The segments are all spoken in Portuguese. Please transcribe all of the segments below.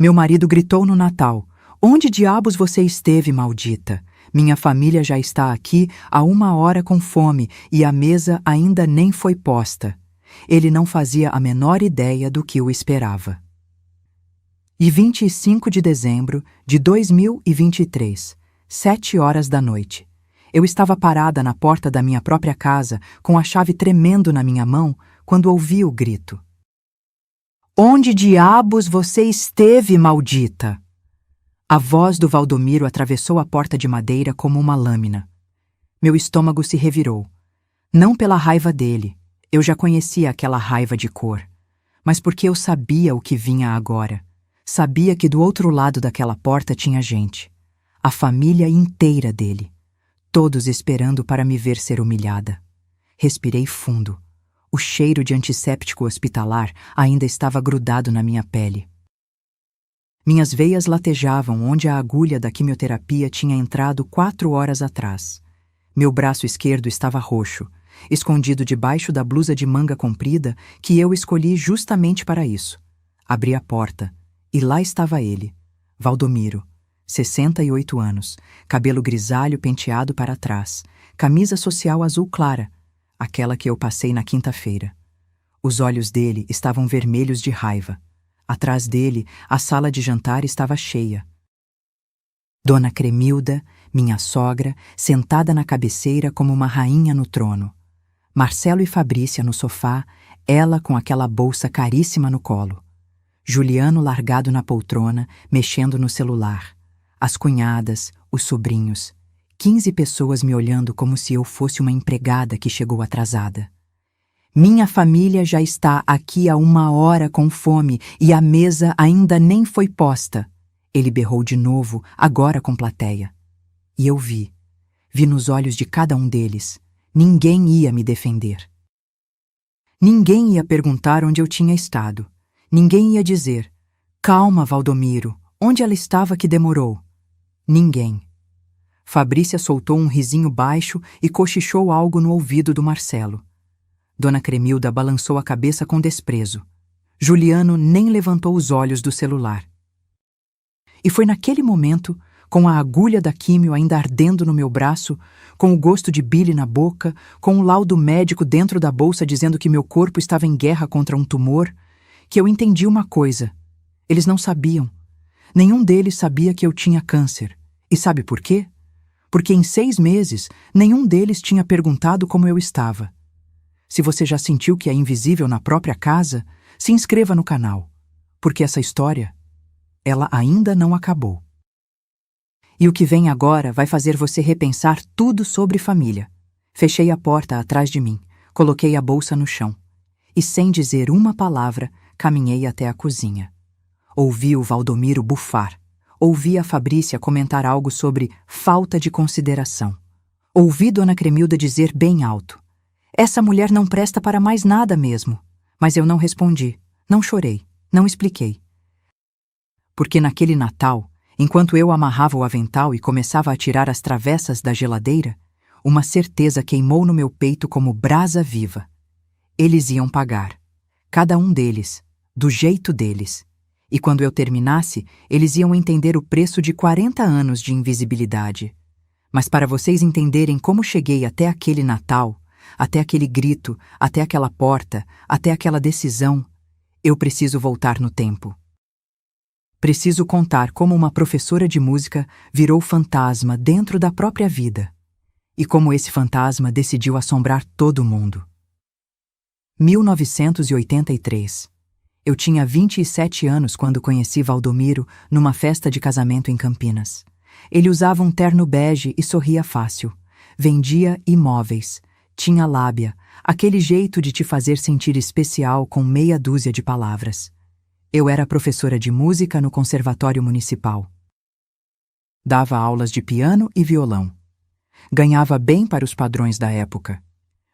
Meu marido gritou no Natal: "Onde diabos você esteve, maldita? Minha família já está aqui há 1 hora com fome e a mesa ainda nem foi posta." Ele não fazia a menor ideia do que o esperava. E 25 de dezembro de 2023, 7 horas da noite. Eu estava parada na porta da minha própria casa, com a chave tremendo na minha mão, quando ouvi o grito: "Onde diabos você esteve, maldita?" A voz do Valdomiro atravessou a porta de madeira como uma lâmina. Meu estômago se revirou. Não pela raiva dele, eu já conhecia aquela raiva de cor, mas porque eu sabia o que vinha agora. Sabia que do outro lado daquela porta tinha gente. A família inteira dele. Todos esperando para me ver ser humilhada. Respirei fundo. O cheiro de antisséptico hospitalar ainda estava grudado na minha pele. Minhas veias latejavam onde a agulha da quimioterapia tinha entrado 4 horas atrás. Meu braço esquerdo estava roxo, escondido debaixo da blusa de manga comprida que eu escolhi justamente para isso. Abri a porta e lá estava ele, Valdomiro, 68 anos, cabelo grisalho penteado para trás, camisa social azul clara, aquela que eu passei na quinta-feira. Os olhos dele estavam vermelhos de raiva. Atrás dele, a sala de jantar estava cheia. Dona Cremilda, minha sogra, sentada na cabeceira como uma rainha no trono. Marcelo e Fabrícia no sofá, ela com aquela bolsa caríssima no colo. Juliano largado na poltrona, mexendo no celular. As cunhadas, os sobrinhos. 15 pessoas me olhando como se eu fosse uma empregada que chegou atrasada. Minha família já está aqui há 1 hora com fome e a mesa ainda nem foi posta. Ele berrou de novo, agora com plateia. E eu vi nos olhos de cada um deles. Ninguém ia me defender. Ninguém ia perguntar onde eu tinha estado. Ninguém ia dizer: "Calma, Valdomiro, onde ela estava que demorou?" Ninguém. Fabrícia soltou um risinho baixo e cochichou algo no ouvido do Marcelo. Dona Cremilda balançou a cabeça com desprezo. Juliano nem levantou os olhos do celular. E foi naquele momento, com a agulha da químio ainda ardendo no meu braço, com o gosto de bile na boca, com o laudo médico dentro da bolsa dizendo que meu corpo estava em guerra contra um tumor, que eu entendi uma coisa. Eles não sabiam. Nenhum deles sabia que eu tinha câncer. E sabe por quê? Porque em 6 meses, nenhum deles tinha perguntado como eu estava. Se você já sentiu que é invisível na própria casa, se inscreva no canal, porque essa história, ela ainda não acabou. E o que vem agora vai fazer você repensar tudo sobre família. Fechei a porta atrás de mim, coloquei a bolsa no chão e, sem dizer uma palavra, caminhei até a cozinha. Ouvi o Valdomiro bufar. Ouvi a Fabrícia comentar algo sobre falta de consideração. Ouvi Dona Cremilda dizer bem alto: "Essa mulher não presta para mais nada mesmo." Mas eu não respondi, não chorei, não expliquei. Porque naquele Natal, enquanto eu amarrava o avental e começava a tirar as travessas da geladeira, uma certeza queimou no meu peito como brasa viva. Eles iam pagar. Cada um deles, do jeito deles. E quando eu terminasse, eles iam entender o preço de 40 anos de invisibilidade. Mas para vocês entenderem como cheguei até aquele Natal, até aquele grito, até aquela porta, até aquela decisão, eu preciso voltar no tempo. Preciso contar como uma professora de música virou fantasma dentro da própria vida. E como esse fantasma decidiu assombrar todo mundo. 1983. Eu tinha 27 anos quando conheci Valdomiro numa festa de casamento em Campinas. Ele usava um terno bege e sorria fácil. Vendia imóveis. Tinha lábia, aquele jeito de te fazer sentir especial com meia dúzia de palavras. Eu era professora de música no Conservatório Municipal. Dava aulas de piano e violão. Ganhava bem para os padrões da época.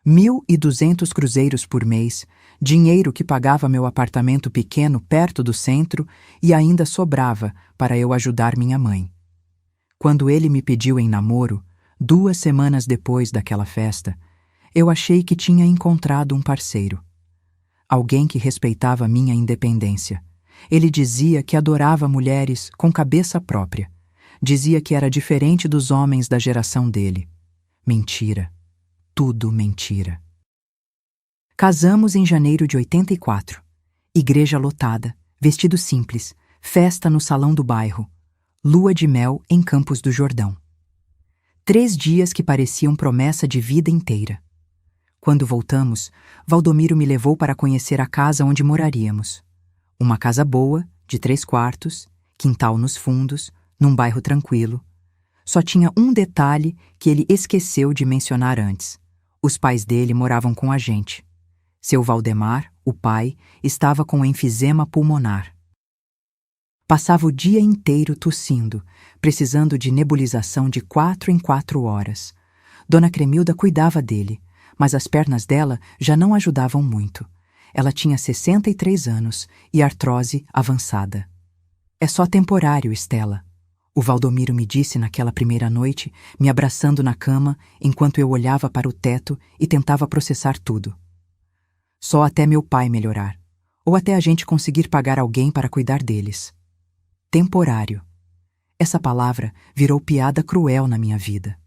1.200 cruzeiros por mês, dinheiro que pagava meu apartamento pequeno perto do centro e ainda sobrava para eu ajudar minha mãe. Quando ele me pediu em namoro, 2 semanas depois daquela festa, eu achei que tinha encontrado um parceiro. Alguém que respeitava minha independência, Ele dizia que adorava mulheres com cabeça própria. Dizia que era diferente dos homens da geração dele. Mentira. Tudo mentira. Casamos em janeiro de 84. Igreja lotada, vestido simples, festa no salão do bairro, lua de mel em Campos do Jordão. 3 dias que pareciam promessa de vida inteira. Quando voltamos, Valdomiro me levou para conhecer a casa onde moraríamos. Uma casa boa, de 3 quartos, quintal nos fundos, num bairro tranquilo. Só tinha um detalhe que ele esqueceu de mencionar antes. Os pais dele moravam com a gente. Seu Valdemar, o pai, estava com enfisema pulmonar. Passava o dia inteiro tossindo, precisando de nebulização de 4 em 4 horas. Dona Cremilda cuidava dele, mas as pernas dela já não ajudavam muito. Ela tinha 63 anos e artrose avançada. É só temporário, Estela. O Valdomiro me disse naquela primeira noite, me abraçando na cama, enquanto eu olhava para o teto e tentava processar tudo. Só até meu pai melhorar, ou até a gente conseguir pagar alguém para cuidar deles. Temporário. Essa palavra virou piada cruel na minha vida.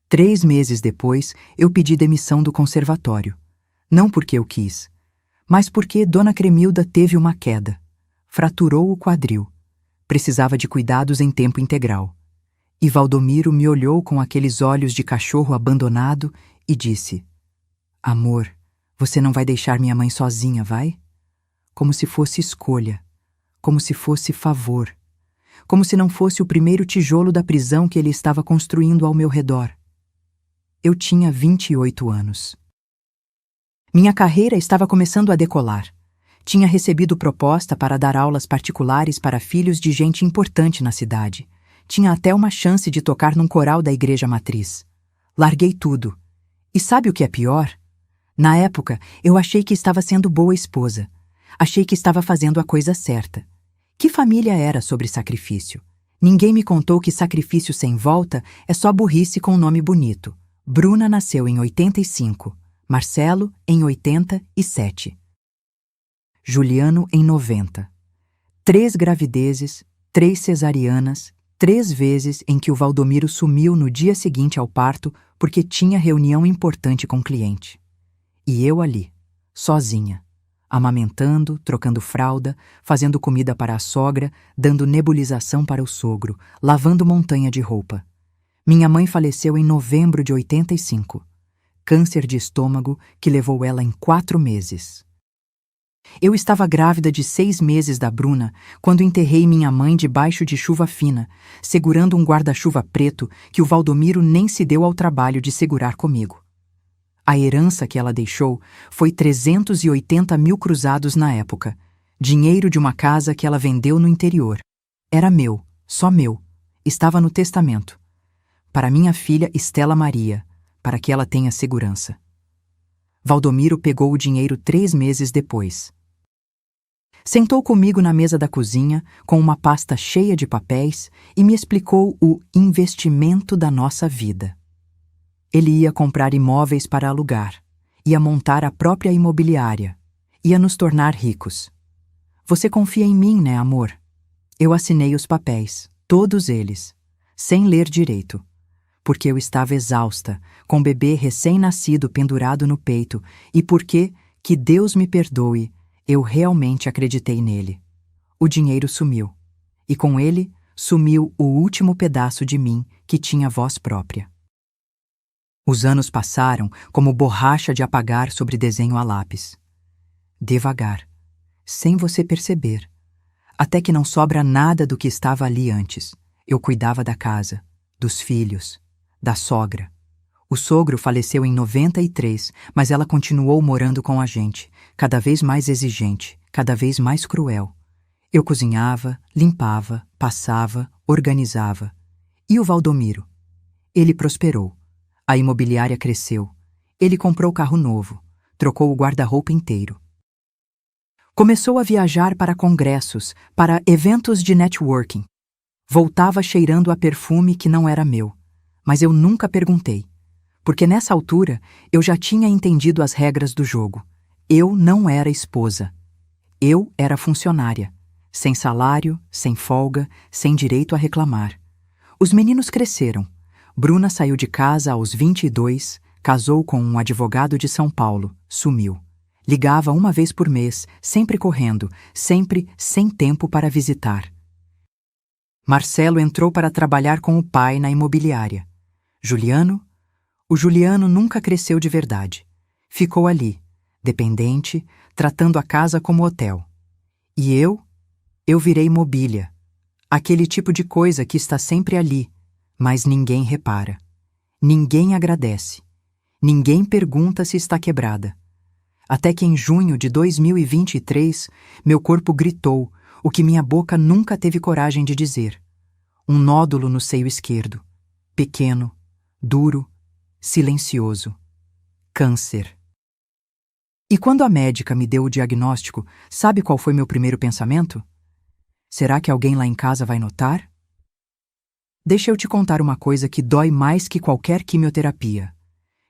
3 meses depois, eu pedi demissão do conservatório. Não porque eu quis, mas porque Dona Cremilda teve uma queda. Fraturou o quadril. Precisava de cuidados em tempo integral. E Valdomiro me olhou com aqueles olhos de cachorro abandonado e disse: Amor, você não vai deixar minha mãe sozinha, vai? Como se fosse escolha. Como se fosse favor. Como se não fosse o primeiro tijolo da prisão que ele estava construindo ao meu redor. Eu tinha 28 anos. Minha carreira estava começando a decolar. Tinha recebido proposta para dar aulas particulares para filhos de gente importante na cidade. Tinha até uma chance de tocar num coral da igreja matriz. Larguei tudo. E sabe o que é pior? Na época, eu achei que estava sendo boa esposa. Achei que estava fazendo a coisa certa. Que família era sobre sacrifício? Ninguém me contou que sacrifício sem volta é só burrice com um nome bonito. Bruna nasceu em 85, Marcelo em 87. Juliano em 90. 3 gravidezes, 3 cesarianas, 3 vezes em que o Valdomiro sumiu no dia seguinte ao parto porque tinha reunião importante com o cliente. E eu ali, sozinha, amamentando, trocando fralda, fazendo comida para a sogra, dando nebulização para o sogro, lavando montanha de roupa. Minha mãe faleceu em novembro de 85. Câncer de estômago que levou ela em 4 meses. Eu estava grávida de 6 meses da Bruna quando enterrei minha mãe debaixo de chuva fina, segurando um guarda-chuva preto que o Valdomiro nem se deu ao trabalho de segurar comigo. A herança que ela deixou foi 380 mil cruzados na época, dinheiro de uma casa que ela vendeu no interior. Era meu, só meu, estava no testamento. Para minha filha Estela Maria, para que ela tenha segurança. Valdomiro pegou o dinheiro 3 meses depois. Sentou comigo na mesa da cozinha, com uma pasta cheia de papéis, e me explicou o investimento da nossa vida. Ele ia comprar imóveis para alugar, ia montar a própria imobiliária, ia nos tornar ricos. Você confia em mim, né, amor? Eu assinei os papéis, todos eles, sem ler direito, porque eu estava exausta, com o bebê recém-nascido pendurado no peito, e porque, que Deus me perdoe, eu realmente acreditei nele. O dinheiro sumiu, e com ele sumiu o último pedaço de mim que tinha voz própria. Os anos passaram como borracha de apagar sobre desenho a lápis. Devagar, sem você perceber, até que não sobra nada do que estava ali antes. Eu cuidava da casa, dos filhos, da sogra. O sogro faleceu em 93, mas ela continuou morando com a gente, cada vez mais exigente, cada vez mais cruel. Eu cozinhava, limpava, passava, organizava. E o Valdomiro? Ele prosperou. A imobiliária cresceu. Ele comprou carro novo, trocou o guarda-roupa inteiro. Começou a viajar para congressos, para eventos de networking. Voltava cheirando a perfume que não era meu, mas eu nunca perguntei. Porque nessa altura eu já tinha entendido as regras do jogo. Eu não era esposa. Eu era funcionária, sem salário, sem folga, sem direito a reclamar. Os meninos cresceram. Bruna saiu de casa aos 22, casou com um advogado de São Paulo, sumiu. Ligava uma vez por mês, sempre correndo, sempre sem tempo para visitar. Marcelo entrou para trabalhar com o pai na imobiliária. Juliano? O Juliano nunca cresceu de verdade. Ficou ali, dependente, tratando a casa como hotel. E eu virei mobília. Aquele tipo de coisa que está sempre ali, mas ninguém repara. Ninguém agradece. Ninguém pergunta se está quebrada. Até que em junho de 2023, meu corpo gritou o que minha boca nunca teve coragem de dizer. Um nódulo no seio esquerdo. Pequeno, duro, silencioso. Câncer. E quando a médica me deu o diagnóstico, sabe qual foi meu primeiro pensamento? Será que alguém lá em casa vai notar? Deixa eu te contar uma coisa que dói mais que qualquer quimioterapia.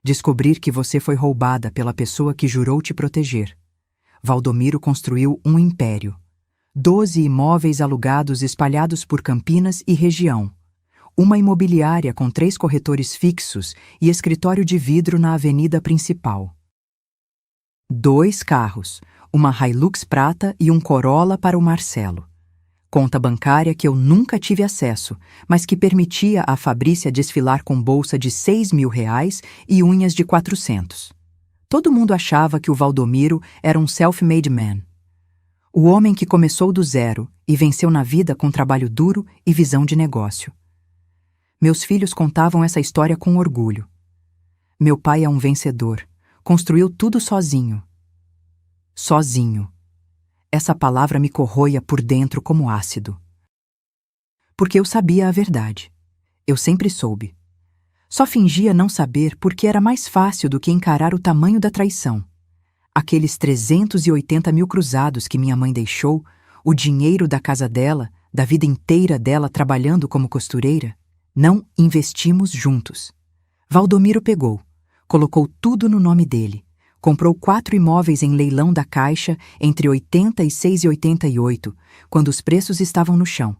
Descobrir que você foi roubada pela pessoa que jurou te proteger. Valdomiro construiu um império. 12 imóveis alugados espalhados por Campinas e região. Uma imobiliária com 3 corretores fixos e escritório de vidro na avenida principal. 2 carros, uma Hilux prata e um Corolla para o Marcelo. Conta bancária que eu nunca tive acesso, mas que permitia a Fabrícia desfilar com bolsa de R$ 6.000 e unhas de 400. Todo mundo achava que o Valdomiro era um self-made man. O homem que começou do zero e venceu na vida com trabalho duro e visão de negócio. Meus filhos contavam essa história com orgulho. Meu pai é um vencedor. Construiu tudo sozinho. Sozinho. Essa palavra me corroia por dentro como ácido. Porque eu sabia a verdade. Eu sempre soube. Só fingia não saber porque era mais fácil do que encarar o tamanho da traição. Aqueles 380 mil cruzados que minha mãe deixou, o dinheiro da casa dela, da vida inteira dela trabalhando como costureira, não investimos juntos. Valdomiro pegou, colocou tudo no nome dele. Comprou 4 imóveis em leilão da Caixa entre 86 e 88, quando os preços estavam no chão.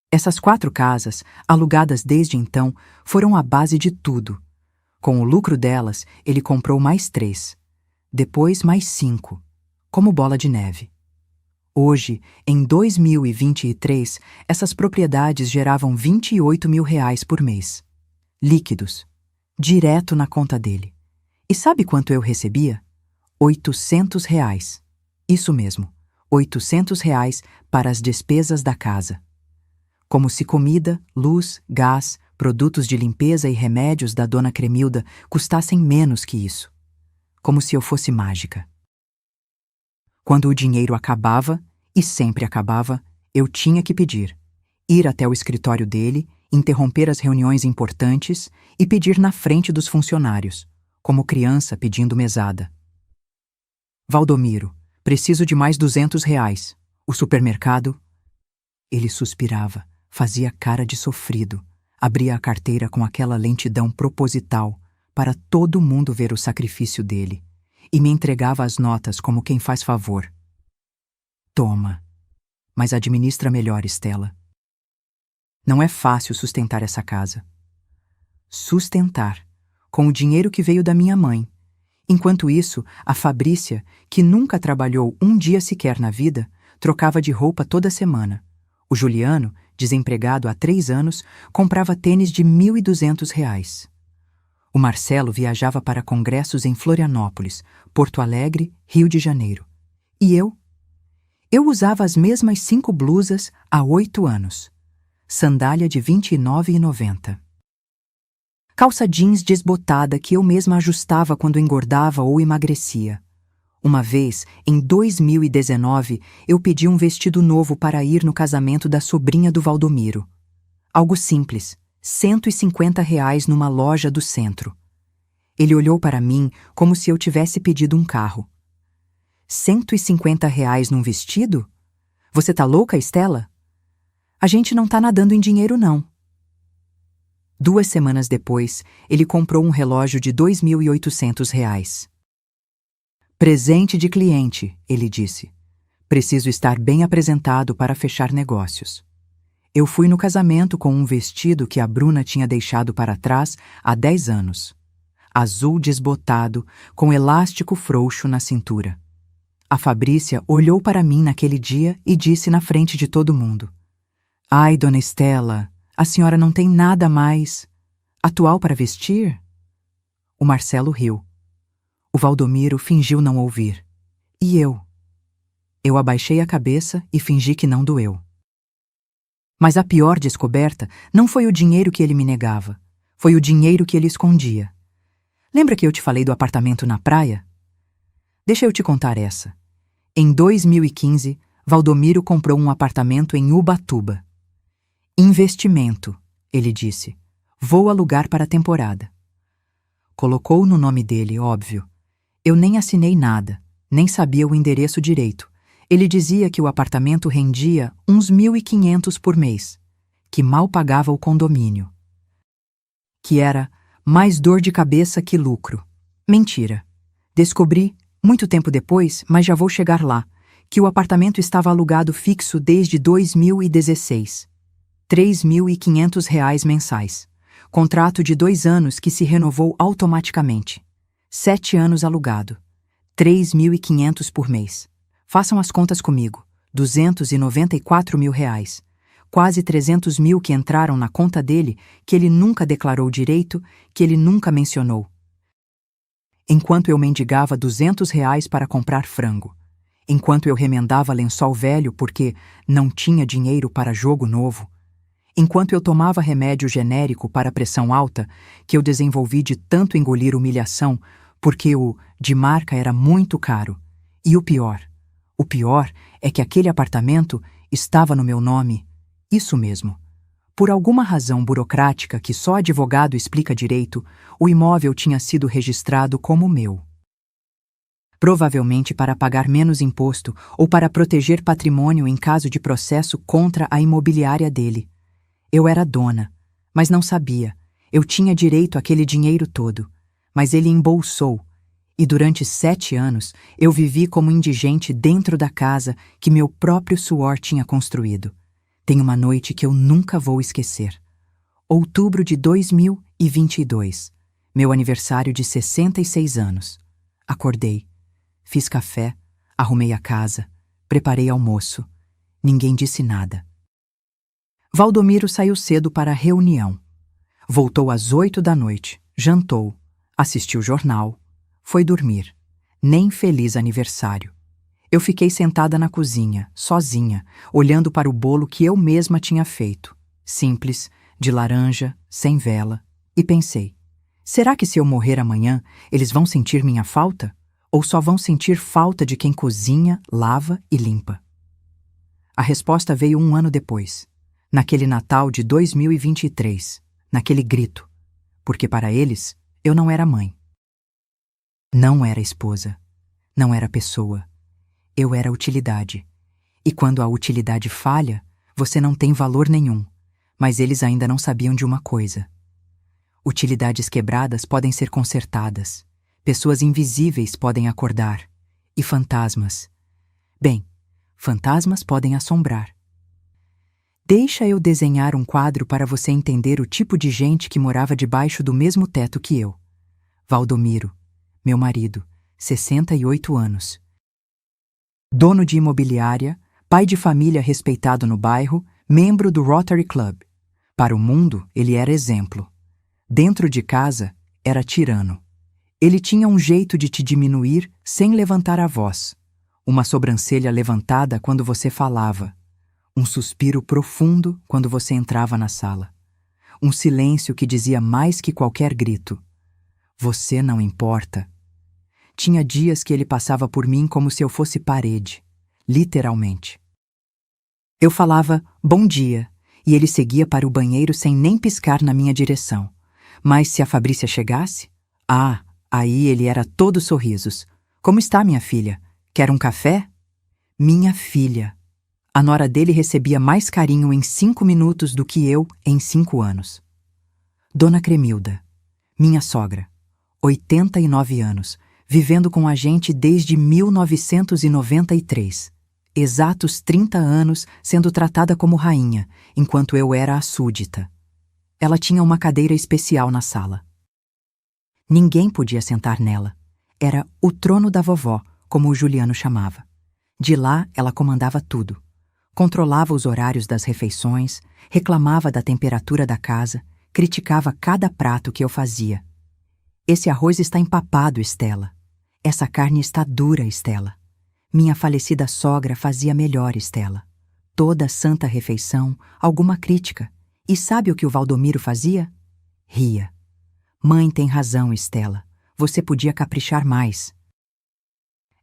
Essas 4 casas, alugadas desde então, foram a base de tudo. Com o lucro delas, ele comprou mais 3. Depois mais 5, como bola de neve. Hoje, em 2023, essas propriedades geravam R$ 28.000 por mês. Líquidos. Direto na conta dele. E sabe quanto eu recebia? R$ 800. Isso mesmo, R$ 800 para as despesas da casa. Como se comida, luz, gás, produtos de limpeza e remédios da dona Cremilda custassem menos que isso. Como se eu fosse mágica. Quando o dinheiro acabava, e sempre acabava, eu tinha que pedir. Ir até o escritório dele, interromper as reuniões importantes e pedir na frente dos funcionários, como criança pedindo mesada. Valdomiro, preciso de mais R$ 200. O supermercado? Ele suspirava, fazia cara de sofrido, abria a carteira com aquela lentidão proposital para todo mundo ver o sacrifício dele e me entregava as notas como quem faz favor. Toma. Mas administra melhor, Estela. Não é fácil sustentar essa casa. Sustentar, com o dinheiro que veio da minha mãe. Enquanto isso, a Fabrícia, que nunca trabalhou um dia sequer na vida, trocava de roupa toda semana. O Juliano, desempregado há 3 anos, comprava tênis de R$ 1.200. O Marcelo viajava para congressos em Florianópolis, Porto Alegre, Rio de Janeiro. E eu? Eu usava as mesmas 5 blusas há 8 anos. Sandália de R$ 29,90. Calça jeans desbotada que eu mesma ajustava quando engordava ou emagrecia. Uma vez, em 2019, eu pedi um vestido novo para ir no casamento da sobrinha do Valdomiro. Algo simples, R$ 150 numa loja do centro. Ele olhou para mim como se eu tivesse pedido um carro. R$ 150 num vestido? Você tá louca, Estela? A gente não tá nadando em dinheiro, não. 2 semanas depois, ele comprou um relógio de R$ 2.800. Presente de cliente, ele disse. Preciso estar bem apresentado para fechar negócios. Eu fui no casamento com um vestido que a Bruna tinha deixado para trás há 10 anos. Azul desbotado, com elástico frouxo na cintura. A Fabrícia olhou para mim naquele dia e disse na frente de todo mundo: Ai, dona Estela, a senhora não tem nada mais atual para vestir? O Marcelo riu. O Valdomiro fingiu não ouvir. E eu? Eu abaixei a cabeça e fingi que não doeu. Mas a pior descoberta não foi o dinheiro que ele me negava, foi o dinheiro que ele escondia. Lembra que eu te falei do apartamento na praia? Deixa eu te contar essa. Em 2015, Valdomiro comprou um apartamento em Ubatuba. Investimento, ele disse. Vou alugar para a temporada. Colocou no nome dele, óbvio. Eu nem assinei nada, nem sabia o endereço direito. Ele dizia que o apartamento rendia uns 1.500 por mês, que mal pagava o condomínio. Que era mais dor de cabeça que lucro. Mentira. Descobri, muito tempo depois, mas já vou chegar lá, que o apartamento estava alugado fixo desde 2016. R$ 3.500 mensais. Contrato de 2 anos que se renovou automaticamente. 7 anos alugado. 3.500 por mês. Façam as contas comigo. R$ 294 mil. Quase 300 mil que entraram na conta dele, que ele nunca declarou direito, que ele nunca mencionou. Enquanto eu mendigava R$ 200 para comprar frango. Enquanto eu remendava lençol velho porque não tinha dinheiro para jogo novo. Enquanto eu tomava remédio genérico para pressão alta, que eu desenvolvi de tanto engolir humilhação, porque o de marca era muito caro. E o pior é que aquele apartamento estava no meu nome. Isso mesmo. Por alguma razão burocrática que só advogado explica direito, o imóvel tinha sido registrado como meu. Provavelmente para pagar menos imposto ou para proteger patrimônio em caso de processo contra a imobiliária dele. Eu era dona, mas não sabia. Eu tinha direito àquele dinheiro todo, mas ele embolsou. E durante 7 anos eu vivi como indigente dentro da casa que meu próprio suor tinha construído. Tem uma noite que eu nunca vou esquecer. Outubro de 2022, meu aniversário de 66 anos. Acordei, fiz café, arrumei a casa, preparei almoço. Ninguém disse nada. Valdomiro saiu cedo para a reunião. Voltou às 8 da noite, jantou, assistiu jornal, foi dormir. Nem feliz aniversário. Eu fiquei sentada na cozinha, sozinha, olhando para o bolo que eu mesma tinha feito. Simples, de laranja, sem vela, e pensei: será que se eu morrer amanhã, eles vão sentir minha falta? Ou só vão sentir falta de quem cozinha, lava e limpa? A resposta veio 1 ano depois. Naquele Natal de 2023, naquele grito, porque para eles eu não era mãe. Não era esposa, não era pessoa, eu era utilidade. E quando a utilidade falha, você não tem valor nenhum, mas eles ainda não sabiam de uma coisa. Utilidades quebradas podem ser consertadas, pessoas invisíveis podem acordar, e fantasmas. Bem, fantasmas podem assombrar. Deixa eu desenhar um quadro para você entender o tipo de gente que morava debaixo do mesmo teto que eu. Valdomiro, meu marido, 68 anos. Dono de imobiliária, pai de família respeitado no bairro, membro do Rotary Club. Para o mundo, ele era exemplo. Dentro de casa, era tirano. Ele tinha um jeito de te diminuir sem levantar a voz. Uma sobrancelha levantada quando você falava. Um suspiro profundo quando você entrava na sala. Um silêncio que dizia mais que qualquer grito: você não importa. Tinha dias que ele passava por mim como se eu fosse parede, literalmente. Eu falava bom dia e ele seguia para o banheiro sem nem piscar na minha direção. Mas se a Fabrícia chegasse, aí ele era todo sorrisos. Como está, minha filha? Quer um café? Minha filha. A nora dele recebia mais carinho em 5 minutos do que eu em 5 anos. Dona Cremilda, minha sogra, 89 anos, vivendo com a gente desde 1993. Exatos 30 anos sendo tratada como rainha, enquanto eu era a súdita. Ela tinha uma cadeira especial na sala. Ninguém podia sentar nela. Era o trono da vovó, como o Juliano chamava. De lá, ela comandava tudo. Controlava os horários das refeições, reclamava da temperatura da casa, criticava cada prato que eu fazia. Esse arroz está empapado, Estela. Essa carne está dura, Estela. Minha falecida sogra fazia melhor, Estela. Toda santa refeição, alguma crítica. E sabe o que o Valdomiro fazia? Ria. Mãe tem razão, Estela. Você podia caprichar mais.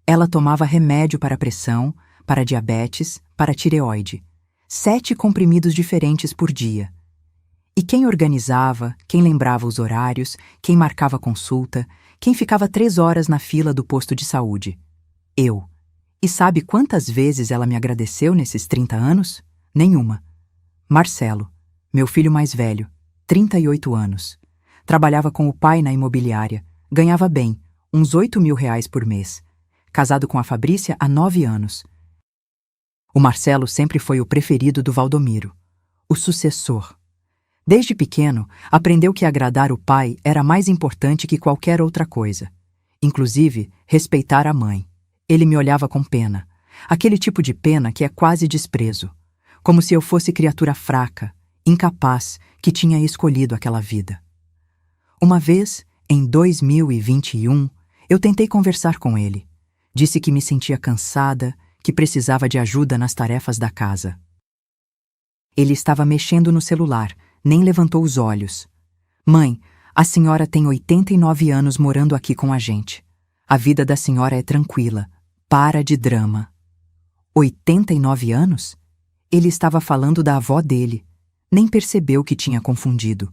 Ela tomava remédio para pressão, para diabetes, para tireoide. 7 comprimidos diferentes por dia. E quem organizava, quem lembrava os horários, quem marcava consulta, quem ficava 3 horas na fila do posto de saúde? Eu. E sabe quantas vezes ela me agradeceu nesses 30 anos? Nenhuma. Marcelo, meu filho mais velho, 38 anos. Trabalhava com o pai na imobiliária, ganhava bem, uns R$ 8.000 por mês. Casado com a Fabrícia há 9 anos. O Marcelo sempre foi o preferido do Valdomiro, o sucessor. Desde pequeno, aprendeu que agradar o pai era mais importante que qualquer outra coisa, inclusive respeitar a mãe. Ele me olhava com pena, aquele tipo de pena que é quase desprezo, como se eu fosse criatura fraca, incapaz, que tinha escolhido aquela vida. Uma vez, em 2021, eu tentei conversar com ele. Disse que me sentia cansada, que precisava de ajuda nas tarefas da casa. Ele estava mexendo no celular, nem levantou os olhos. Mãe, a senhora tem 89 anos morando aqui com a gente. A vida da senhora é tranquila. Para de drama. 89 anos? Ele estava falando da avó dele. Nem percebeu que tinha confundido.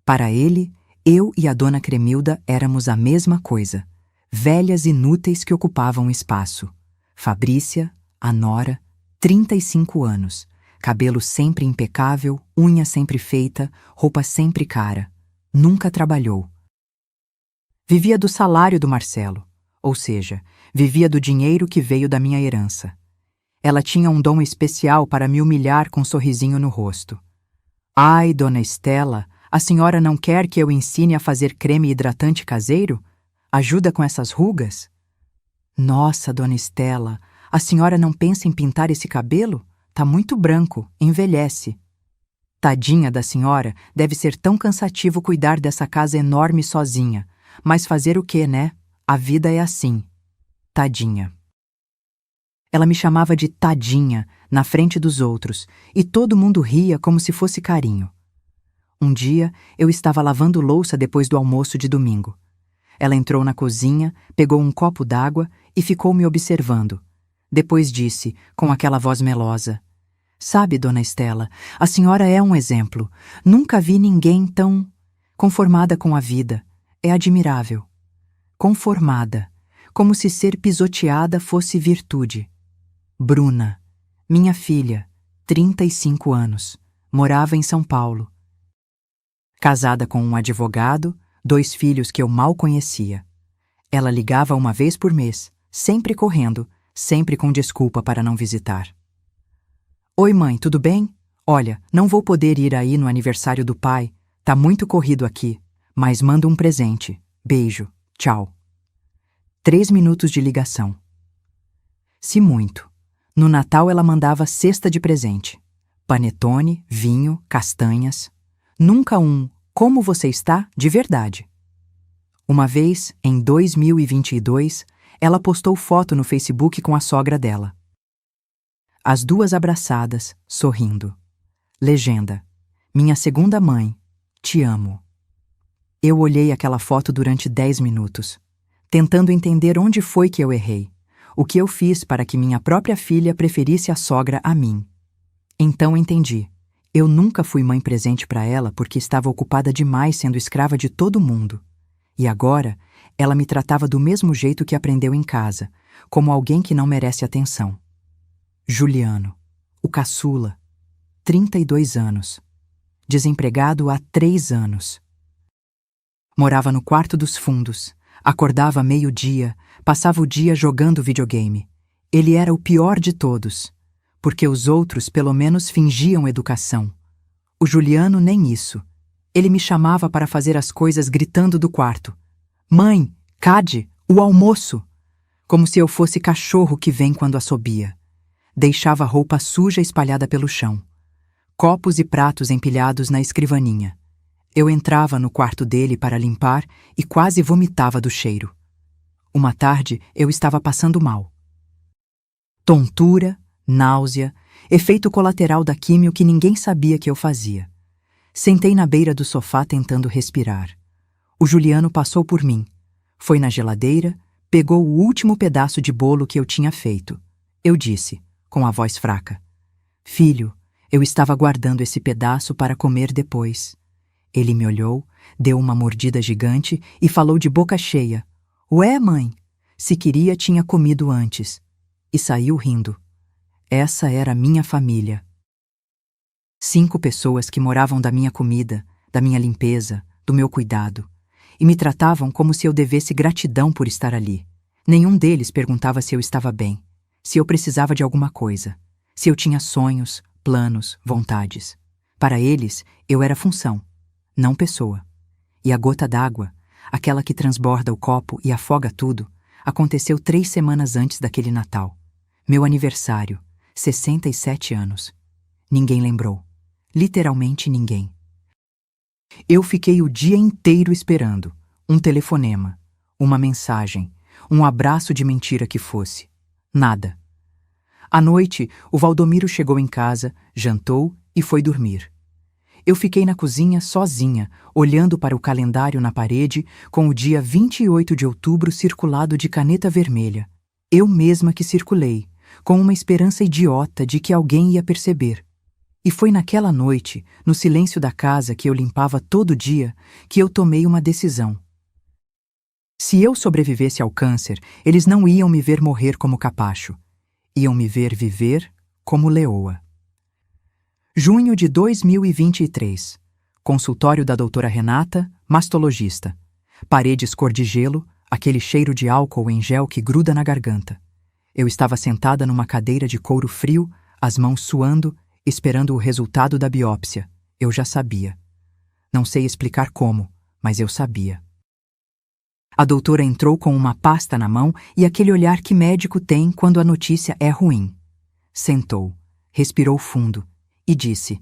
Para ele, eu e a dona Cremilda éramos a mesma coisa. Velhas inúteis que ocupavam espaço. Fabrícia, a nora, 35 anos. Cabelo sempre impecável, unha sempre feita, roupa sempre cara. Nunca trabalhou. Vivia do salário do Marcelo, ou seja, vivia do dinheiro que veio da minha herança. Ela tinha um dom especial para me humilhar com um sorrisinho no rosto. Ai, dona Estela, a senhora não quer que eu ensine a fazer creme hidratante caseiro? Ajuda com essas rugas? Nossa, dona Estela, a senhora não pensa em pintar esse cabelo? Tá muito branco, envelhece. Tadinha da senhora, deve ser tão cansativo cuidar dessa casa enorme sozinha. Mas fazer o quê, né? A vida é assim. Tadinha. Ela me chamava de tadinha na frente dos outros, e todo mundo ria como se fosse carinho. Um dia, eu estava lavando louça depois do almoço de domingo. Ela entrou na cozinha, pegou um copo d'água e ficou me observando. Depois disse, com aquela voz melosa: Sabe, dona Estela, a senhora é um exemplo. Nunca vi ninguém tão conformada com a vida. É admirável. Conformada, como se ser pisoteada fosse virtude. Bruna, minha filha, 35 anos, morava em São Paulo. Casada com um advogado, 2 filhos que eu mal conhecia. Ela ligava uma vez por mês, sempre correndo, sempre com desculpa para não visitar. Oi, mãe, tudo bem? Olha, não vou poder ir aí no aniversário do pai. Tá muito corrido aqui, mas mando um presente. Beijo. Tchau. 3 minutos de ligação. Se muito. No Natal ela mandava cesta de presente. Panetone, vinho, castanhas. Nunca um "Como você está?" de verdade. Uma vez, em 2022, ela postou foto no Facebook com a sogra dela. As duas abraçadas, sorrindo. Legenda: Minha segunda mãe, te amo. Eu olhei aquela foto durante 10 minutos, tentando entender onde foi que eu errei, o que eu fiz para que minha própria filha preferisse a sogra a mim. Então entendi. Eu nunca fui mãe presente para ela porque estava ocupada demais sendo escrava de todo mundo. E agora, ela me tratava do mesmo jeito que aprendeu em casa, como alguém que não merece atenção. Juliano, o caçula, 32 anos, desempregado há 3 anos. Morava no quarto dos fundos, Acordava meio-dia, passava o dia jogando videogame. Ele era o pior de todos, porque os outros pelo menos fingiam educação. O Juliano nem isso. Ele me chamava para fazer as coisas gritando do quarto. Mãe, Cade, o almoço! Como se eu fosse cachorro que vem quando assobia. Deixava roupa suja espalhada pelo chão. Copos e pratos empilhados na escrivaninha. Eu entrava no quarto dele para limpar e quase vomitava do cheiro. Uma tarde eu estava passando mal. Tontura, náusea, efeito colateral da químio que ninguém sabia que eu fazia. Sentei na beira do sofá tentando respirar. O Juliano passou por mim. Foi na geladeira, pegou o último pedaço de bolo que eu tinha feito. Eu disse, com a voz fraca: Filho, eu estava guardando esse pedaço para comer depois. Ele me olhou, deu uma mordida gigante e falou de boca cheia: Ué, mãe, se queria tinha comido antes. E saiu rindo. Essa era a minha família. 5 pessoas que moravam da minha comida, da minha limpeza, do meu cuidado, e me tratavam como se eu devesse gratidão por estar ali. Nenhum deles perguntava se eu estava bem, se eu precisava de alguma coisa, se eu tinha sonhos, planos, vontades. Para eles, eu era função, não pessoa. E a gota d'água, aquela que transborda o copo e afoga tudo, aconteceu 3 semanas antes daquele Natal. Meu aniversário, 67 anos. Ninguém lembrou. Literalmente ninguém. Eu fiquei o dia inteiro esperando. Um telefonema, uma mensagem, um abraço de mentira que fosse. Nada. À noite, o Valdomiro chegou em casa, jantou e foi dormir. Eu fiquei na cozinha sozinha, olhando para o calendário na parede, com o dia 28 de outubro circulado de caneta vermelha. Eu mesma que circulei, com uma esperança idiota de que alguém ia perceber. E foi naquela noite, no silêncio da casa que eu limpava todo dia, que eu tomei uma decisão. Se eu sobrevivesse ao câncer, eles não iam me ver morrer como capacho. Iam me ver viver como leoa. Junho de 2023. Consultório da doutora Renata, mastologista. Paredes cor de gelo, aquele cheiro de álcool em gel que gruda na garganta. Eu estava sentada numa cadeira de couro frio, as mãos suando, esperando o resultado da biópsia. Eu já sabia. Não sei explicar como, mas eu sabia. A doutora entrou com uma pasta na mão e aquele olhar que médico tem quando a notícia é ruim. Sentou, respirou fundo e disse: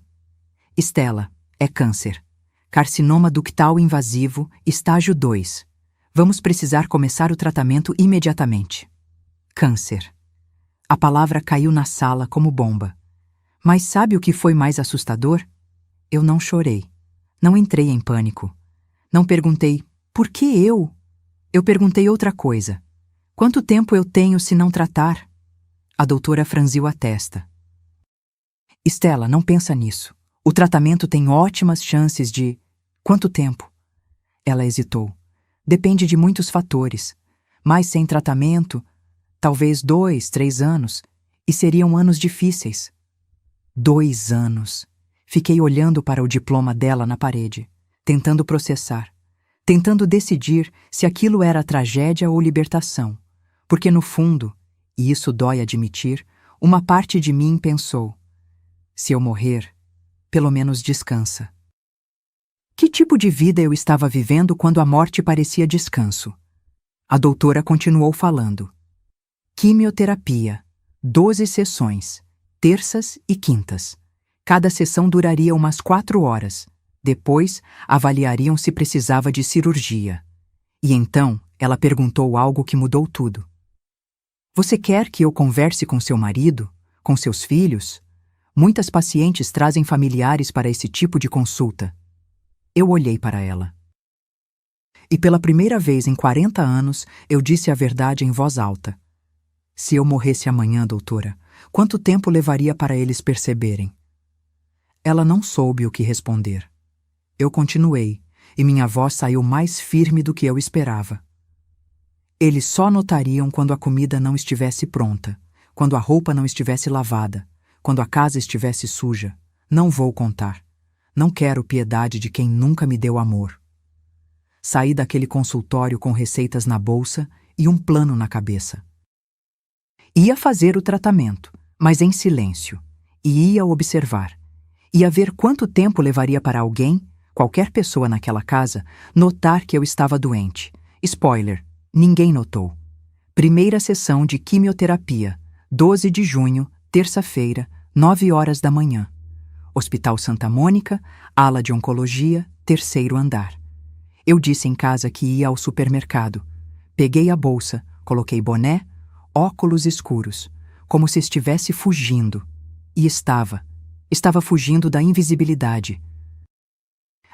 Estela, é câncer. Carcinoma ductal invasivo, estágio 2. Vamos precisar começar o tratamento imediatamente. Câncer. A palavra caiu na sala como bomba. Mas sabe o que foi mais assustador? Eu não chorei. Não entrei em pânico. Não perguntei, por que eu? Eu perguntei outra coisa. Quanto tempo eu tenho se não tratar? A doutora franziu a testa. Estela, não pensa nisso. O tratamento tem ótimas chances de... Quanto tempo? Ela hesitou. Depende de muitos fatores. Mas sem tratamento, talvez 2, 3 anos. E seriam anos difíceis. 2 anos. Fiquei olhando para o diploma dela na parede, tentando processar, tentando decidir se aquilo era tragédia ou libertação. Porque no fundo, e isso dói admitir, uma parte de mim pensou: se eu morrer, pelo menos descansa. Que tipo de vida eu estava vivendo quando a morte parecia descanso? A doutora continuou falando. Quimioterapia, 12 sessões, terças e quintas. Cada sessão duraria umas 4 horas. Depois, avaliariam se precisava de cirurgia. E então, ela perguntou algo que mudou tudo. Você quer que eu converse com seu marido? Com seus filhos? Muitas pacientes trazem familiares para esse tipo de consulta. Eu olhei para ela. E pela primeira vez em 40 anos, eu disse a verdade em voz alta. Se eu morresse amanhã, doutora, quanto tempo levaria para eles perceberem? Ela não soube o que responder. Eu continuei, e minha voz saiu mais firme do que eu esperava. Eles só notariam quando a comida não estivesse pronta, quando a roupa não estivesse lavada, quando a casa estivesse suja. Não vou contar. Não quero piedade de quem nunca me deu amor. Saí daquele consultório com receitas na bolsa e um plano na cabeça. Ia fazer o tratamento, mas em silêncio, e ia observar. Ia ver quanto tempo levaria para alguém, qualquer pessoa naquela casa, notar que eu estava doente. Spoiler, ninguém notou. Primeira sessão de quimioterapia, 12 de junho, terça-feira, 9 horas da manhã. Hospital Santa Mônica, ala de oncologia, 3º andar. Eu disse em casa que ia ao supermercado. Peguei a bolsa, coloquei boné, óculos escuros, como se estivesse fugindo. E estava fugindo da invisibilidade.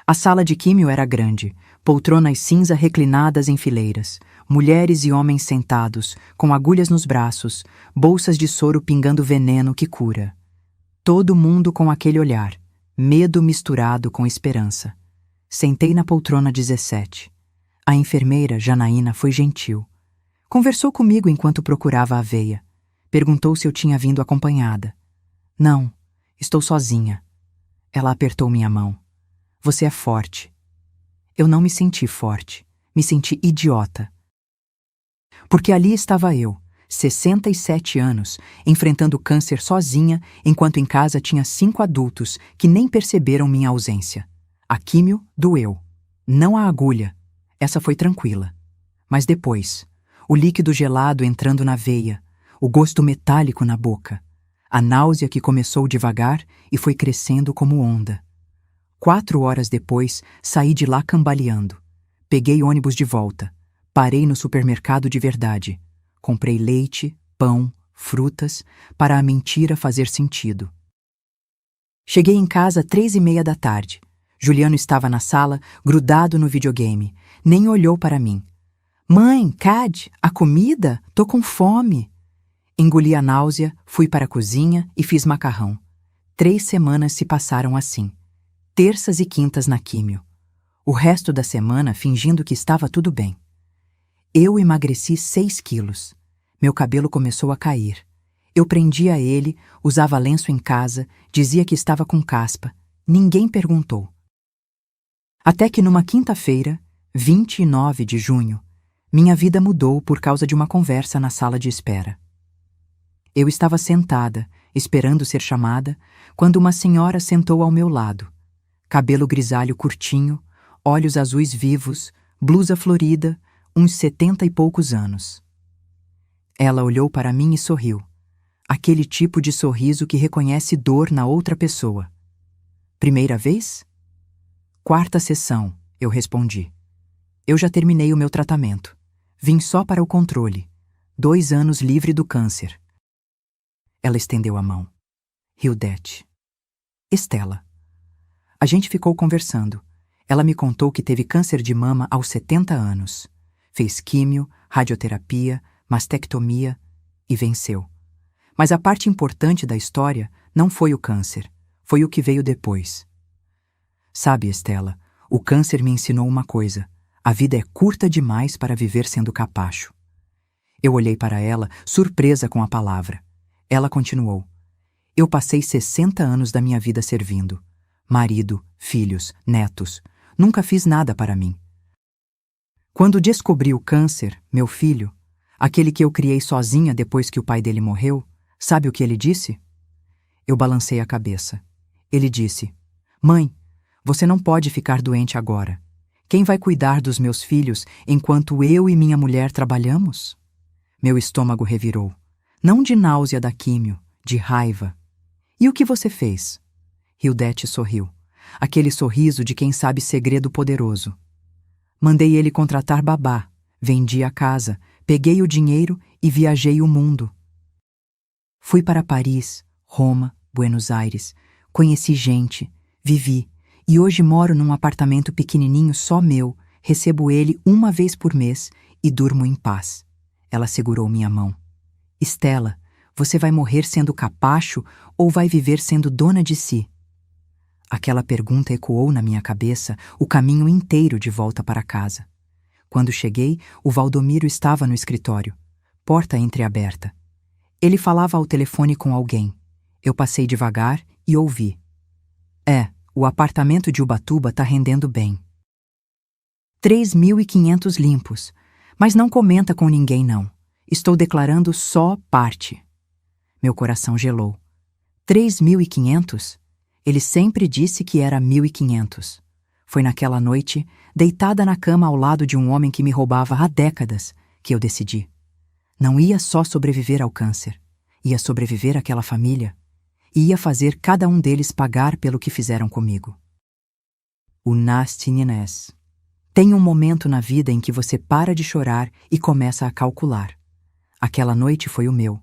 A sala de químio era grande, poltronas cinza reclinadas em fileiras, mulheres e homens sentados, com agulhas nos braços, bolsas de soro pingando veneno que cura. Todo mundo com aquele olhar, medo misturado com esperança. Sentei na poltrona 17. A enfermeira, Janaína, foi gentil. Conversou comigo enquanto procurava a aveia. Perguntou se eu tinha vindo acompanhada. Não, estou sozinha. Ela apertou minha mão. Você é forte. Eu não me senti forte. Me senti idiota. Porque ali estava eu, 67 anos, enfrentando câncer sozinha, enquanto em casa tinha 5 adultos que nem perceberam minha ausência. A químio doeu. Não a agulha. Essa foi tranquila. Mas depois, o líquido gelado entrando na veia, o gosto metálico na boca, a náusea que começou devagar e foi crescendo como onda. 4 horas depois, saí de lá cambaleando. Peguei ônibus de volta. Parei no supermercado de verdade. Comprei leite, pão, frutas, para a mentira fazer sentido. Cheguei em casa 3:30 da tarde. Juliano estava na sala, grudado no videogame. Nem olhou para mim. Mãe, Cad, a comida? Tô com fome. Engoli a náusea, fui para a cozinha e fiz macarrão. 3 semanas se passaram assim. Terças e quintas na químio. O resto da semana fingindo que estava tudo bem. Eu emagreci 6 quilos. Meu cabelo começou a cair. Eu prendia ele, usava lenço em casa, dizia que estava com caspa. Ninguém perguntou. Até que numa quinta-feira, 29 de junho, minha vida mudou por causa de uma conversa na sala de espera. Eu estava sentada, esperando ser chamada, quando uma senhora sentou ao meu lado. Cabelo grisalho curtinho, olhos azuis vivos, blusa florida, uns 70 e poucos anos. Ela olhou para mim e sorriu. Aquele tipo de sorriso que reconhece dor na outra pessoa. Primeira vez? 4ª sessão, eu respondi. Eu já terminei o meu tratamento. Vim só para o controle. 2 anos livre do câncer. Ela estendeu a mão. Hildete. Estela. A gente ficou conversando. Ela me contou que teve câncer de mama aos 70 anos. Fez químio, radioterapia, mastectomia e venceu. Mas a parte importante da história não foi o câncer, foi o que veio depois. Sabe, Estela, o câncer me ensinou uma coisa. A vida é curta demais para viver sendo capacho. Eu olhei para ela, surpresa com a palavra. Ela continuou. Eu passei 60 anos da minha vida servindo. Marido, filhos, netos. Nunca fiz nada para mim. Quando descobri o câncer, meu filho, aquele que eu criei sozinha depois que o pai dele morreu, sabe o que ele disse? Eu balancei a cabeça. Ele disse, Mãe, você não pode ficar doente agora. Quem vai cuidar dos meus filhos enquanto eu e minha mulher trabalhamos? Meu estômago revirou. Não de náusea da químio, de raiva. E o que você fez? Hildete sorriu. Aquele sorriso de quem sabe segredo poderoso. Mandei ele contratar babá, vendi a casa, peguei o dinheiro e viajei o mundo. Fui para Paris, Roma, Buenos Aires, conheci gente, vivi, e hoje moro num apartamento pequenininho só meu, recebo ele 1 vez por mês e durmo em paz. Ela segurou minha mão. Estela, você vai morrer sendo capacho ou vai viver sendo dona de si? Aquela pergunta ecoou na minha cabeça o caminho inteiro de volta para casa. Quando cheguei, o Valdomiro estava no escritório, porta entreaberta. Ele falava ao telefone com alguém. Eu passei devagar e ouvi. O apartamento de Ubatuba tá rendendo bem. 3.500 limpos. Mas não comenta com ninguém, não. Estou declarando só parte. Meu coração gelou. 3.500? Ele sempre disse que era 1.500. Foi naquela noite, deitada na cama ao lado de um homem que me roubava há décadas, que eu decidi. Não ia só sobreviver ao câncer. Ia sobreviver àquela família. E ia fazer cada um deles pagar pelo que fizeram comigo. O Nastinines. Tem um momento na vida em que você para de chorar e começa a calcular. Aquela noite foi o meu.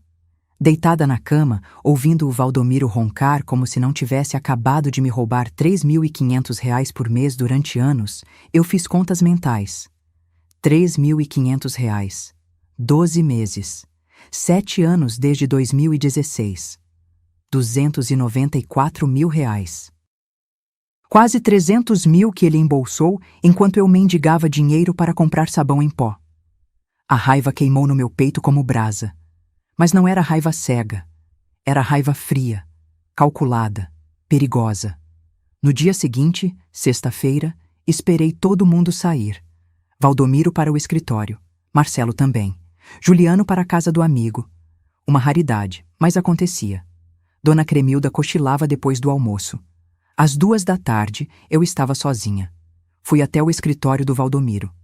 Deitada na cama, ouvindo o Valdomiro roncar como se não tivesse acabado de me roubar R$ 3.500 por mês durante anos, eu fiz contas mentais. R$ 3.500. 12 meses. 7 anos desde 2016. R$ 294.000. Quase 300 mil que ele embolsou enquanto eu mendigava dinheiro para comprar sabão em pó. A raiva queimou no meu peito como brasa. Mas não era raiva cega. Era raiva fria, calculada, perigosa. No dia seguinte, sexta-feira, esperei todo mundo sair. Valdomiro para o escritório, Marcelo também, Juliano para a casa do amigo. Uma raridade, mas acontecia. Dona Cremilda cochilava depois do almoço. Às 2 da tarde, eu estava sozinha. Fui até o escritório do Valdomiro.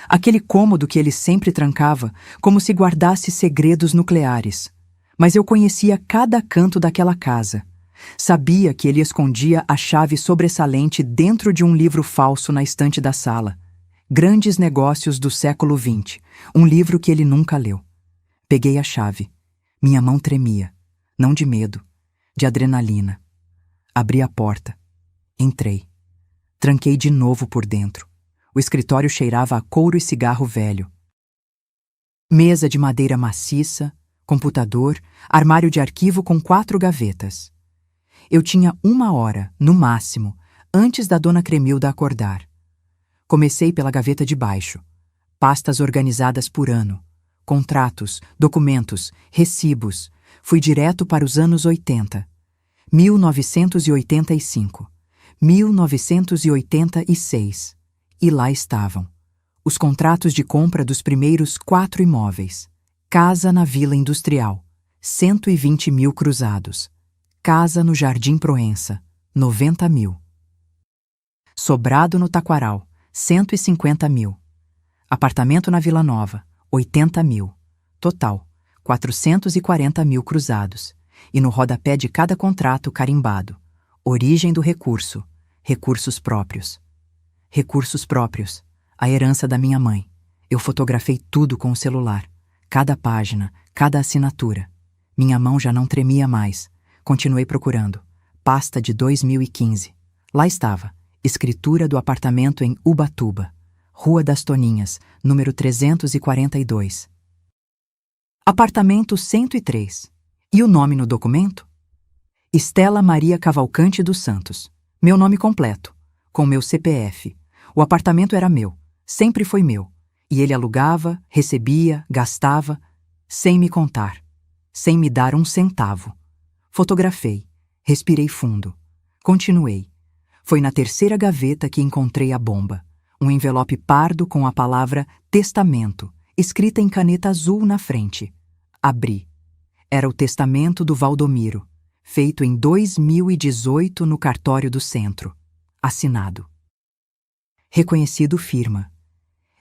Aquele cômodo que ele sempre trancava, como se guardasse segredos nucleares. Mas eu conhecia cada canto daquela casa. Sabia que ele escondia a chave sobressalente dentro de um livro falso na estante da sala. Grandes Negócios do Século XX, um livro que ele nunca leu. Peguei a chave. Minha mão tremia. Não de medo, de adrenalina. Abri a porta. Entrei. Tranquei de novo por dentro. O escritório cheirava a couro e cigarro velho. Mesa de madeira maciça, computador, armário de arquivo com 4 gavetas. Eu tinha 1 hora, no máximo, antes da dona Cremilda acordar. Comecei pela gaveta de baixo. Pastas organizadas por ano. Contratos, documentos, recibos. Fui direto para os anos 80. 1985, 1986, e lá estavam, os contratos de compra dos primeiros 4 imóveis. Casa na Vila Industrial, 120 mil cruzados. Casa no Jardim Proença, 90 mil. Sobrado no Taquaral, 150 mil. Apartamento na Vila Nova, 80 mil. Total, 440 mil cruzados. E no rodapé de cada contrato carimbado: origem do recurso, recursos próprios. Recursos próprios, a herança da minha mãe. Eu fotografei tudo com o celular, cada página, cada assinatura. Minha mão já não tremia mais. Continuei procurando. Pasta de 2015. Lá estava, escritura do apartamento em Ubatuba, Rua das Toninhas, número 342. Apartamento 103. E o nome no documento? Estela Maria Cavalcante dos Santos. Meu nome completo, com meu CPF. O apartamento era meu, sempre foi meu. E ele alugava, recebia, gastava, sem me contar, sem me dar um centavo. Fotografei, respirei fundo. Continuei. Foi na 3ª gaveta que encontrei a bomba. Um envelope pardo com a palavra testamento, escrita em caneta azul na frente. Abri. Era o testamento do Valdomiro, feito em 2018 no cartório do centro. Assinado. Reconhecido firma.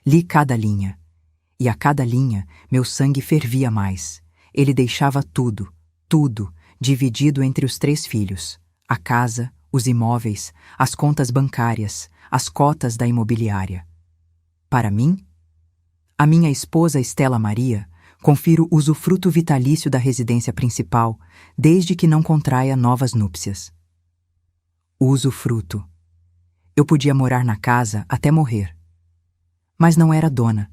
Li cada linha. E a cada linha, meu sangue fervia mais. Ele deixava tudo, tudo, dividido entre os 3 filhos. A casa, os imóveis, as contas bancárias, as cotas da imobiliária. Para mim? A minha esposa Estela Maria, confiro usufruto vitalício da residência principal, desde que não contraia novas núpcias. Usufruto. Eu podia morar na casa até morrer. Mas não era dona.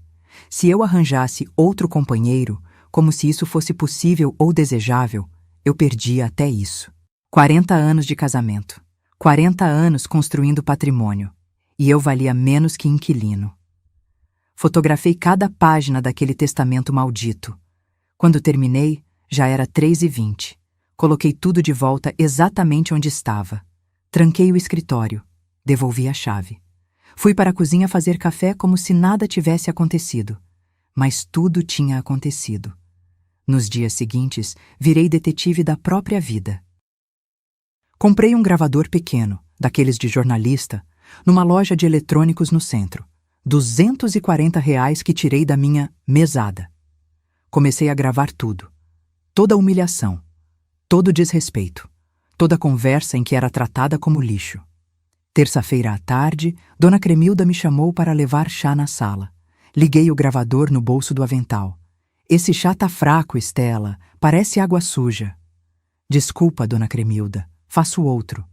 Se eu arranjasse outro companheiro, como se isso fosse possível ou desejável, eu perdia até isso. 40 anos de casamento. 40 anos construindo patrimônio. E eu valia menos que inquilino. Fotografei cada página daquele testamento maldito. Quando terminei, já era 3h20. Coloquei tudo de volta exatamente onde estava. Tranquei o escritório. Devolvi a chave. Fui para a cozinha fazer café como se nada tivesse acontecido. Mas tudo tinha acontecido. Nos dias seguintes, virei detetive da própria vida. Comprei um gravador pequeno, daqueles de jornalista, numa loja de eletrônicos no centro. R$ 240 que tirei da minha mesada. Comecei a gravar tudo. Toda humilhação, todo desrespeito, toda conversa em que era tratada como lixo. Terça-feira à tarde, Dona Cremilda me chamou para levar chá na sala. Liguei o gravador no bolso do avental. Esse chá tá fraco, Estela. Parece água suja. Desculpa, Dona Cremilda. Faço outro.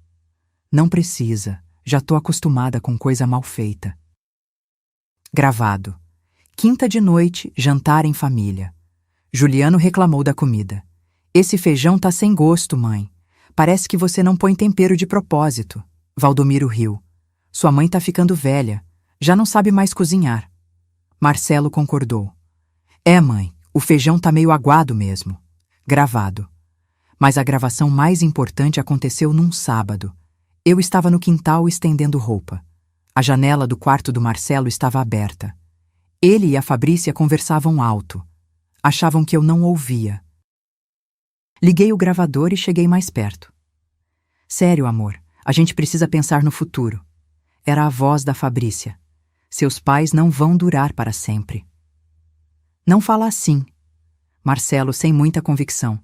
Não precisa. Já tô acostumada com coisa mal feita. Gravado. Quinta de noite, jantar em família. Juliano reclamou da comida. Esse feijão tá sem gosto, mãe. Parece que você não põe tempero de propósito. Valdomiro riu. Sua mãe tá ficando velha. Já não sabe mais cozinhar. Marcelo concordou. É, mãe, o feijão tá meio aguado mesmo. Gravado. Mas a gravação mais importante aconteceu num sábado. Eu estava no quintal estendendo roupa. A janela do quarto do Marcelo estava aberta. Ele e a Fabrícia conversavam alto. Achavam que eu não ouvia. Liguei o gravador e cheguei mais perto. Sério, amor, a gente precisa pensar no futuro. Era a voz da Fabrícia. Seus pais não vão durar para sempre. Não fala assim. Marcelo, sem muita convicção.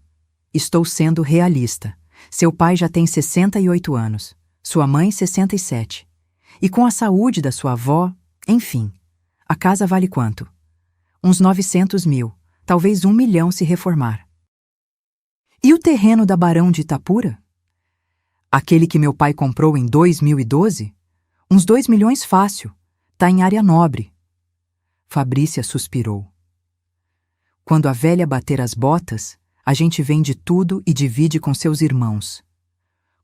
Estou sendo realista. Seu pai já tem 68 anos. Sua mãe, 67. E com a saúde da sua avó, enfim. A casa vale quanto? Uns 900 mil. Talvez 1 milhão se reformar. E o terreno da Barão de Itapura? Aquele que meu pai comprou em 2012? Uns 2 milhões fácil. Tá em área nobre. Fabrícia suspirou. Quando a velha bater as botas, a gente vende tudo e divide com seus irmãos.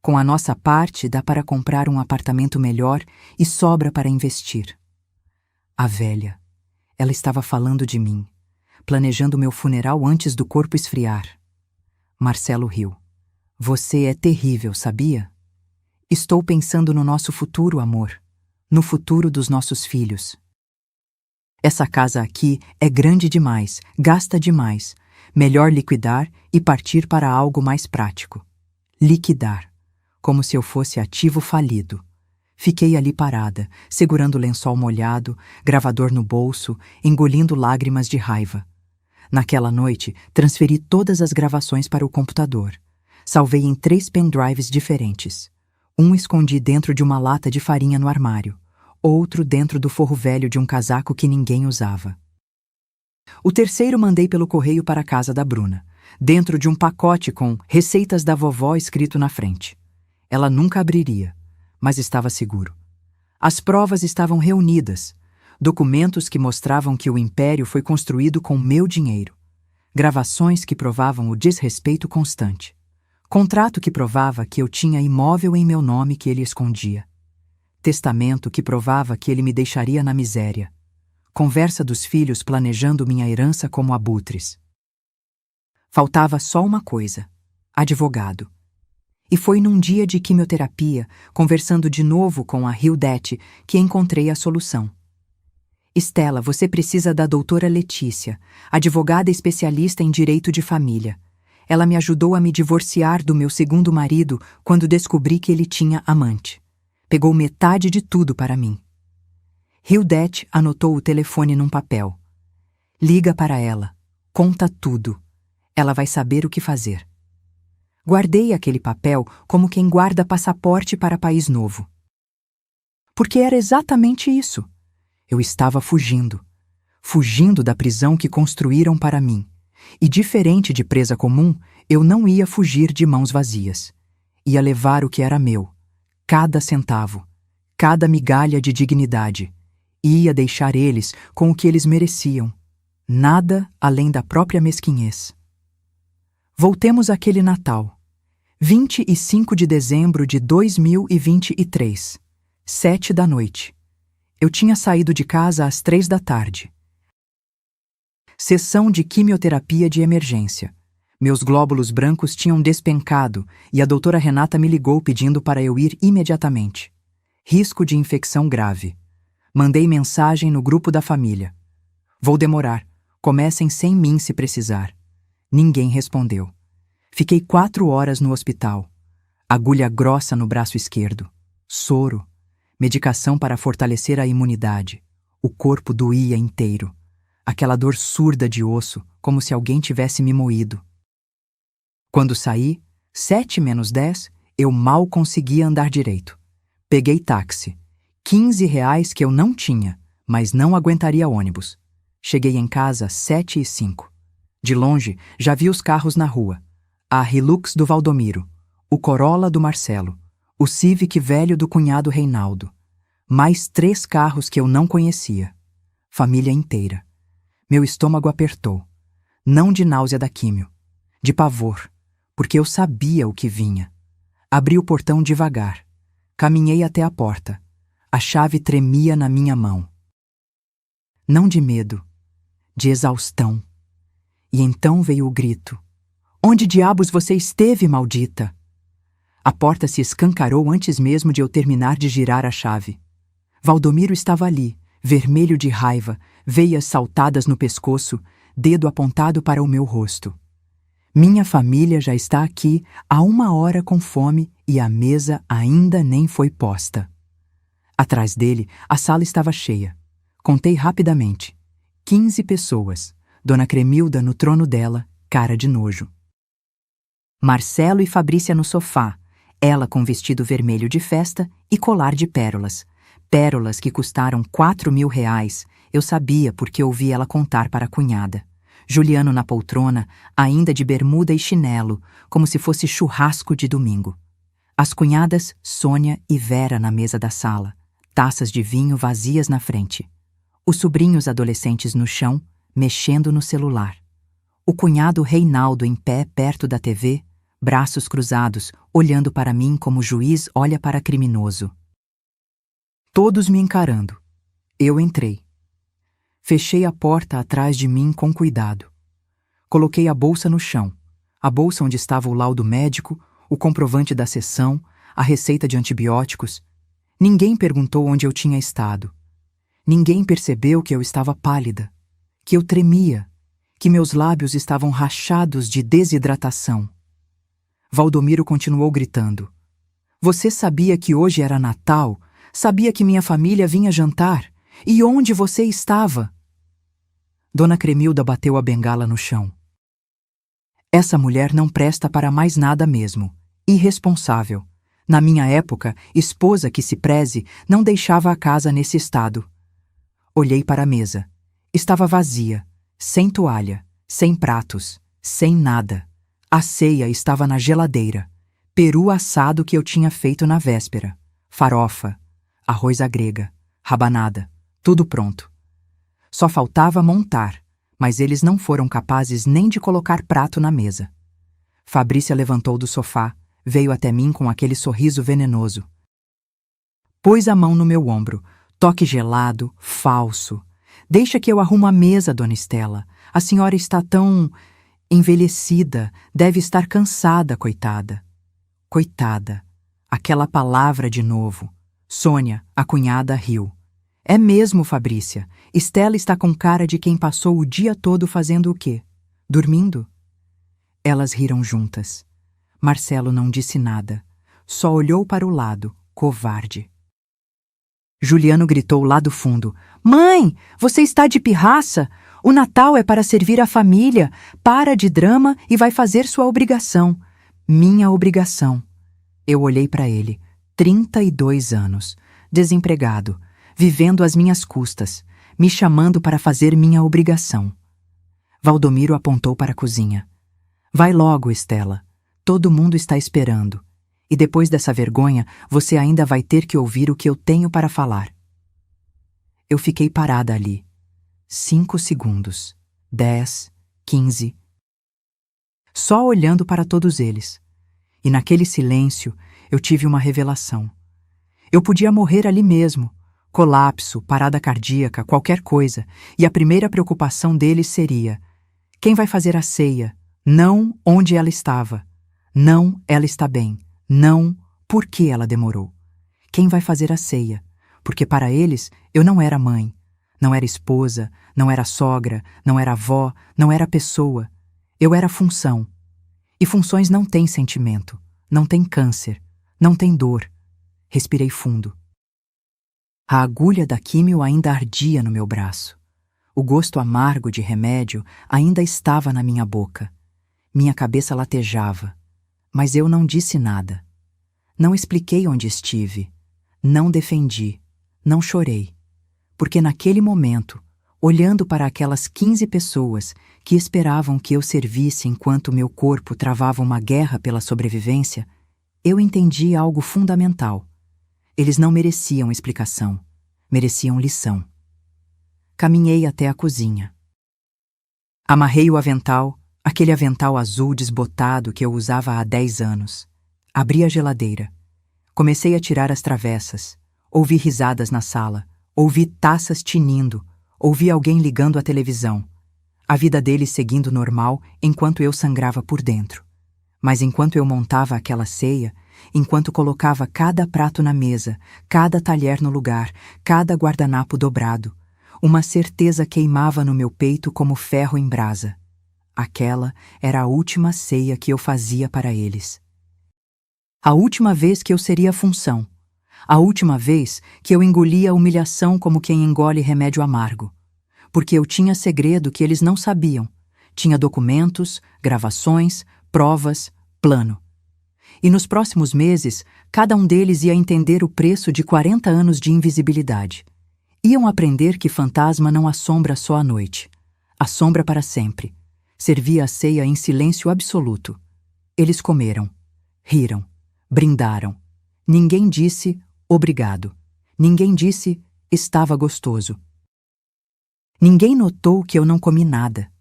Com a nossa parte, dá para comprar um apartamento melhor e sobra para investir. A velha. Ela estava falando de mim, planejando meu funeral antes do corpo esfriar. Marcelo riu. Você é terrível, sabia? Estou pensando no nosso futuro, amor. No futuro dos nossos filhos. Essa casa aqui é grande demais, gasta demais. Melhor liquidar e partir para algo mais prático. Liquidar. Como se eu fosse ativo falido. Fiquei ali parada, segurando o lençol molhado, gravador no bolso, engolindo lágrimas de raiva. Naquela noite, transferi todas as gravações para o computador. Salvei em 3 pendrives diferentes. Um escondi dentro de uma lata de farinha no armário. Outro dentro do forro velho de um casaco que ninguém usava. O terceiro mandei pelo correio para a casa da Bruna, dentro de um pacote com receitas da vovó escrito na frente. Ela nunca abriria, mas estava seguro. As provas estavam reunidas, documentos que mostravam que o império foi construído com meu dinheiro, gravações que provavam o desrespeito constante, contrato que provava que eu tinha imóvel em meu nome que ele escondia, testamento que provava que ele me deixaria na miséria, conversa dos filhos planejando minha herança como abutres. Faltava só uma coisa: advogado. E foi num dia de quimioterapia, conversando de novo com a Hildete, que encontrei a solução. Estela, você precisa da doutora Letícia, advogada especialista em direito de família. Ela me ajudou a me divorciar do meu segundo marido quando descobri que ele tinha amante. Pegou metade de tudo para mim. Hildete anotou o telefone num papel. Liga para ela. Conta tudo. Ela vai saber o que fazer. Guardei aquele papel como quem guarda passaporte para país novo. Porque era exatamente isso. Eu estava fugindo. Fugindo da prisão que construíram para mim. E diferente de presa comum, eu não ia fugir de mãos vazias. Ia levar o que era meu. Cada centavo. Cada migalha de dignidade. E ia deixar eles com o que eles mereciam. Nada além da própria mesquinhez. Voltemos àquele Natal. 25 de dezembro de 2023. 7 da noite. Eu tinha saído de casa às 3 da tarde. Sessão de quimioterapia de emergência. Meus glóbulos brancos tinham despencado e a doutora Renata me ligou pedindo para eu ir imediatamente. Risco de infecção grave. Mandei mensagem no grupo da família. Vou demorar. Comecem sem mim se precisar. Ninguém respondeu. Fiquei 4 horas no hospital. Agulha grossa no braço esquerdo. Soro. Medicação para fortalecer a imunidade. O corpo doía inteiro. Aquela dor surda de osso, como se alguém tivesse me moído. Quando saí, 7 menos 10, eu mal conseguia andar direito. Peguei táxi. R$ 15 que eu não tinha, mas não aguentaria ônibus. Cheguei em casa às 7h05. De longe, já vi os carros na rua. A Hilux do Valdomiro, o Corolla do Marcelo, o Civic velho do cunhado Reinaldo. Mais 3 carros que eu não conhecia. Família inteira. Meu estômago apertou. Não de náusea da químio, de pavor, porque eu sabia o que vinha. Abri o portão devagar. Caminhei até a porta. A chave tremia na minha mão. Não de medo, de exaustão. E então veio o grito. Onde diabos você esteve, maldita? A porta se escancarou antes mesmo de eu terminar de girar a chave. Valdomiro estava ali, vermelho de raiva, veias saltadas no pescoço, dedo apontado para o meu rosto. Minha família já está aqui há 1 hora com fome e a mesa ainda nem foi posta. Atrás dele, a sala estava cheia. Contei rapidamente. 15 pessoas. Dona Cremilda no trono dela, cara de nojo. Marcelo e Fabrícia no sofá, ela com vestido vermelho de festa e colar de pérolas. Pérolas que custaram R$ 4.000, eu sabia porque ouvi ela contar para a cunhada. Juliano na poltrona, ainda de bermuda e chinelo, como se fosse churrasco de domingo. As cunhadas Sônia e Vera na mesa da sala, taças de vinho vazias na frente. Os sobrinhos adolescentes no chão, mexendo no celular. O cunhado Reinaldo em pé perto da TV, braços cruzados, olhando para mim como juiz olha para criminoso. Todos me encarando. Eu entrei. Fechei a porta atrás de mim com cuidado. Coloquei a bolsa no chão, a bolsa onde estava o laudo médico, o comprovante da sessão, a receita de antibióticos. Ninguém perguntou onde eu tinha estado. Ninguém percebeu que eu estava pálida, que eu tremia, que meus lábios estavam rachados de desidratação. Valdomiro continuou gritando. Você sabia que hoje era Natal? Sabia que minha família vinha jantar? E onde você estava? Dona Cremilda bateu a bengala no chão. Essa mulher não presta para mais nada mesmo. Irresponsável. Na minha época, esposa que se preze não deixava a casa nesse estado. Olhei para a mesa. Estava vazia, sem toalha, sem pratos, sem nada. A ceia estava na geladeira. Peru assado que eu tinha feito na véspera. Farofa, arroz à grega, rabanada, tudo pronto. Só faltava montar, mas eles não foram capazes nem de colocar prato na mesa. Fabrícia levantou do sofá, veio até mim com aquele sorriso venenoso. Pôs a mão no meu ombro, toque gelado, falso. Deixa que eu arrumo a mesa, dona Estela. A senhora está tão envelhecida, deve estar cansada, coitada. Coitada. Aquela palavra de novo. Sônia, a cunhada, riu. É mesmo, Fabrícia. Estela está com cara de quem passou o dia todo fazendo o quê? Dormindo? Elas riram juntas. Marcelo não disse nada. Só olhou para o lado, covarde. Juliano gritou lá do fundo. Mãe, você está de pirraça? O Natal é para servir a família. Para de drama e vai fazer sua obrigação. Minha obrigação. Eu olhei para ele. 32 anos. Desempregado. Vivendo às minhas custas. Me chamando para fazer minha obrigação. Valdomiro apontou para a cozinha. Vai logo, Estela. Todo mundo está esperando. E depois dessa vergonha, você ainda vai ter que ouvir o que eu tenho para falar. Eu fiquei parada ali. 5 segundos. 10, 15. Só olhando para todos eles. E naquele silêncio, eu tive uma revelação. Eu podia morrer ali mesmo. Colapso, parada cardíaca, qualquer coisa. E a primeira preocupação deles seria: quem vai fazer a ceia? Não onde ela estava. Não, ela está bem. Não, por que ela demorou. Quem vai fazer a ceia? porque para eles eu não era mãe, não era esposa, não era sogra, não era avó, não era pessoa. Eu era função. E funções não têm sentimento, não têm câncer, não têm dor. Respirei fundo. A agulha da químio ainda ardia no meu braço. O gosto amargo de remédio ainda estava na minha boca. Minha cabeça latejava, mas eu não disse nada. Não expliquei onde estive, não defendi, não chorei, porque naquele momento, olhando para aquelas 15 pessoas que esperavam que eu servisse enquanto meu corpo travava uma guerra pela sobrevivência, eu entendi algo fundamental. Eles não mereciam explicação, mereciam lição. Caminhei até a cozinha. Amarrei o avental, aquele avental azul desbotado que eu usava há 10 anos. Abri a geladeira. Comecei a tirar as travessas. Ouvi risadas na sala. Ouvi taças tinindo. Ouvi alguém ligando a televisão. A vida deles seguindo normal enquanto eu sangrava por dentro. Mas enquanto eu montava aquela ceia, enquanto colocava cada prato na mesa, cada talher no lugar, cada guardanapo dobrado, uma certeza queimava no meu peito como ferro em brasa. Aquela era a última ceia que eu fazia para eles. A última vez que eu seria função. A última vez que eu engolia a humilhação como quem engole remédio amargo. Porque eu tinha segredo que eles não sabiam. Tinha documentos, gravações, provas, plano. E nos próximos meses, cada um deles ia entender o preço de 40 anos de invisibilidade. Iam aprender que fantasma não assombra só à noite. Assombra para sempre. Servia a ceia em silêncio absoluto. Eles comeram, riram, brindaram. Ninguém disse obrigado. Ninguém disse estava gostoso. Ninguém notou que eu não comi nada.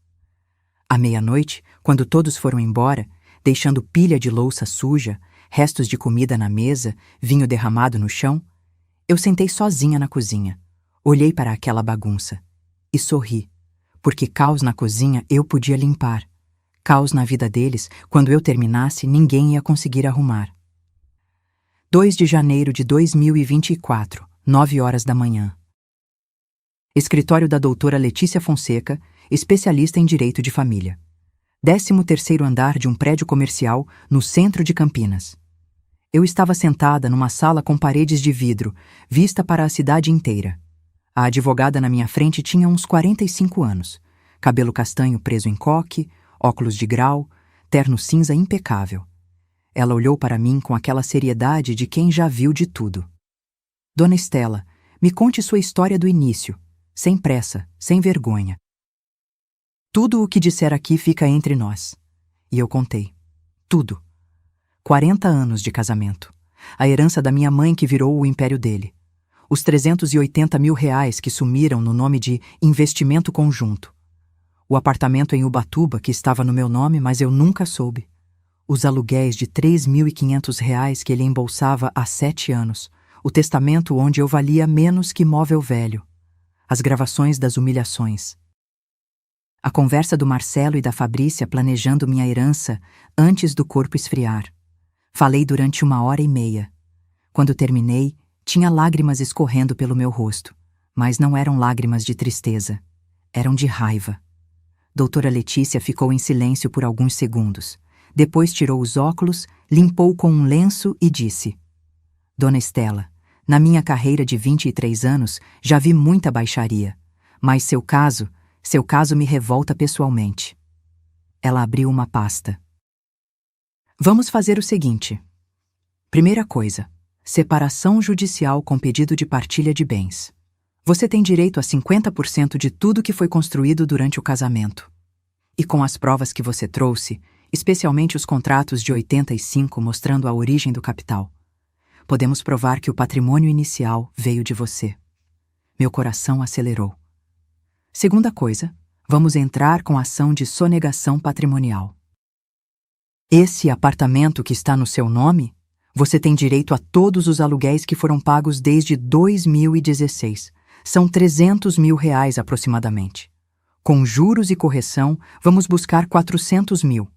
À meia-noite, quando todos foram embora, deixando pilha de louça suja, restos de comida na mesa, vinho derramado no chão, eu sentei sozinha na cozinha. Olhei para aquela bagunça e sorri, porque caos na cozinha eu podia limpar. Caos na vida deles, quando eu terminasse, ninguém ia conseguir arrumar. 2 de janeiro de 2024, 9 horas da manhã. Escritório da doutora Letícia Fonseca, especialista em direito de família. 13º andar de um prédio comercial no centro de Campinas. Eu estava sentada numa sala com paredes de vidro, vista para a cidade inteira. A advogada na minha frente tinha uns 45 anos, cabelo castanho preso em coque, óculos de grau, terno cinza impecável. Ela olhou para mim com aquela seriedade de quem já viu de tudo. Dona Estela, me conte sua história do início, sem pressa, sem vergonha. Tudo o que disser aqui fica entre nós. E eu contei. Tudo. 40 anos de casamento. A herança da minha mãe que virou o império dele. Os 380 mil reais que sumiram no nome de investimento conjunto. O apartamento em Ubatuba que estava no meu nome, mas eu nunca soube. Os aluguéis de 3.500 reais que ele embolsava há 7 anos. O testamento onde eu valia menos que móvel velho. As gravações das humilhações. A conversa do Marcelo e da Fabrícia planejando minha herança antes do corpo esfriar. Falei durante 1h30. Quando terminei, tinha lágrimas escorrendo pelo meu rosto, mas não eram lágrimas de tristeza. Eram de raiva. Doutora Letícia ficou em silêncio por alguns segundos. Depois tirou os óculos, limpou com um lenço e disse: Dona Estela, na minha carreira de 23 anos, já vi muita baixaria, mas seu caso me revolta pessoalmente. Ela abriu uma pasta. Vamos fazer o seguinte. Primeira coisa, separação judicial com pedido de partilha de bens. Você tem direito a 50% de tudo que foi construído durante o casamento. E com as provas que você trouxe, especialmente os contratos de 85 mostrando a origem do capital, podemos provar que o patrimônio inicial veio de você. Meu coração acelerou. Segunda coisa, vamos entrar com ação de sonegação patrimonial. Esse apartamento que está no seu nome, você tem direito a todos os aluguéis que foram pagos desde 2016. São 300 mil reais aproximadamente. Com juros e correção, vamos buscar 400 mil.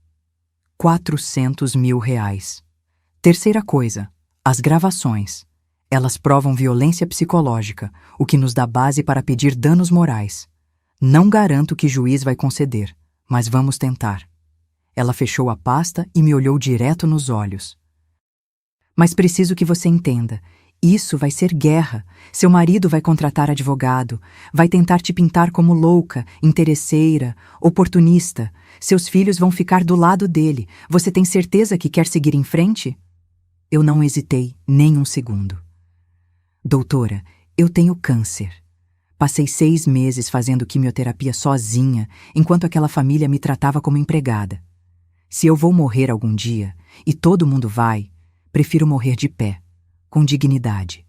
400 mil reais. Terceira coisa, as gravações. Elas provam violência psicológica, o que nos dá base para pedir danos morais. Não garanto que o juiz vai conceder, mas vamos tentar. Ela fechou a pasta e me olhou direto nos olhos. Mas preciso que você entenda. Isso vai ser guerra. Seu marido vai contratar advogado, vai tentar te pintar como louca, interesseira, oportunista. Seus filhos vão ficar do lado dele. Você tem certeza que quer seguir em frente? Eu não hesitei nem um segundo. Doutora, eu tenho câncer. Passei 6 meses fazendo quimioterapia sozinha, enquanto aquela família me tratava como empregada. Se eu vou morrer algum dia, e todo mundo vai, prefiro morrer de pé, com dignidade.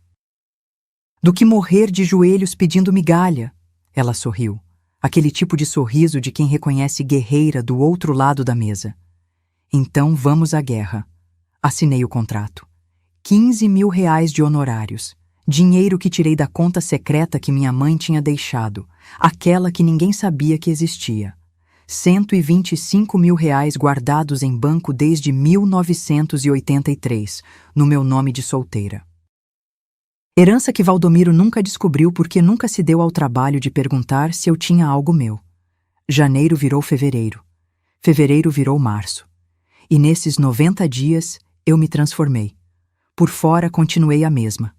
Do que morrer de joelhos pedindo migalha. Ela sorriu, aquele tipo de sorriso de quem reconhece guerreira do outro lado da mesa. Então vamos à guerra. Assinei o contrato. 15 mil reais de honorários. Dinheiro que tirei da conta secreta que minha mãe tinha deixado, aquela que ninguém sabia que existia. 125 mil reais guardados em banco desde 1983, no meu nome de solteira. Herança que Valdomiro nunca descobriu porque nunca se deu ao trabalho de perguntar se eu tinha algo meu. Janeiro virou fevereiro. Fevereiro virou março. E nesses 90 dias eu me transformei. Por fora continuei a mesma.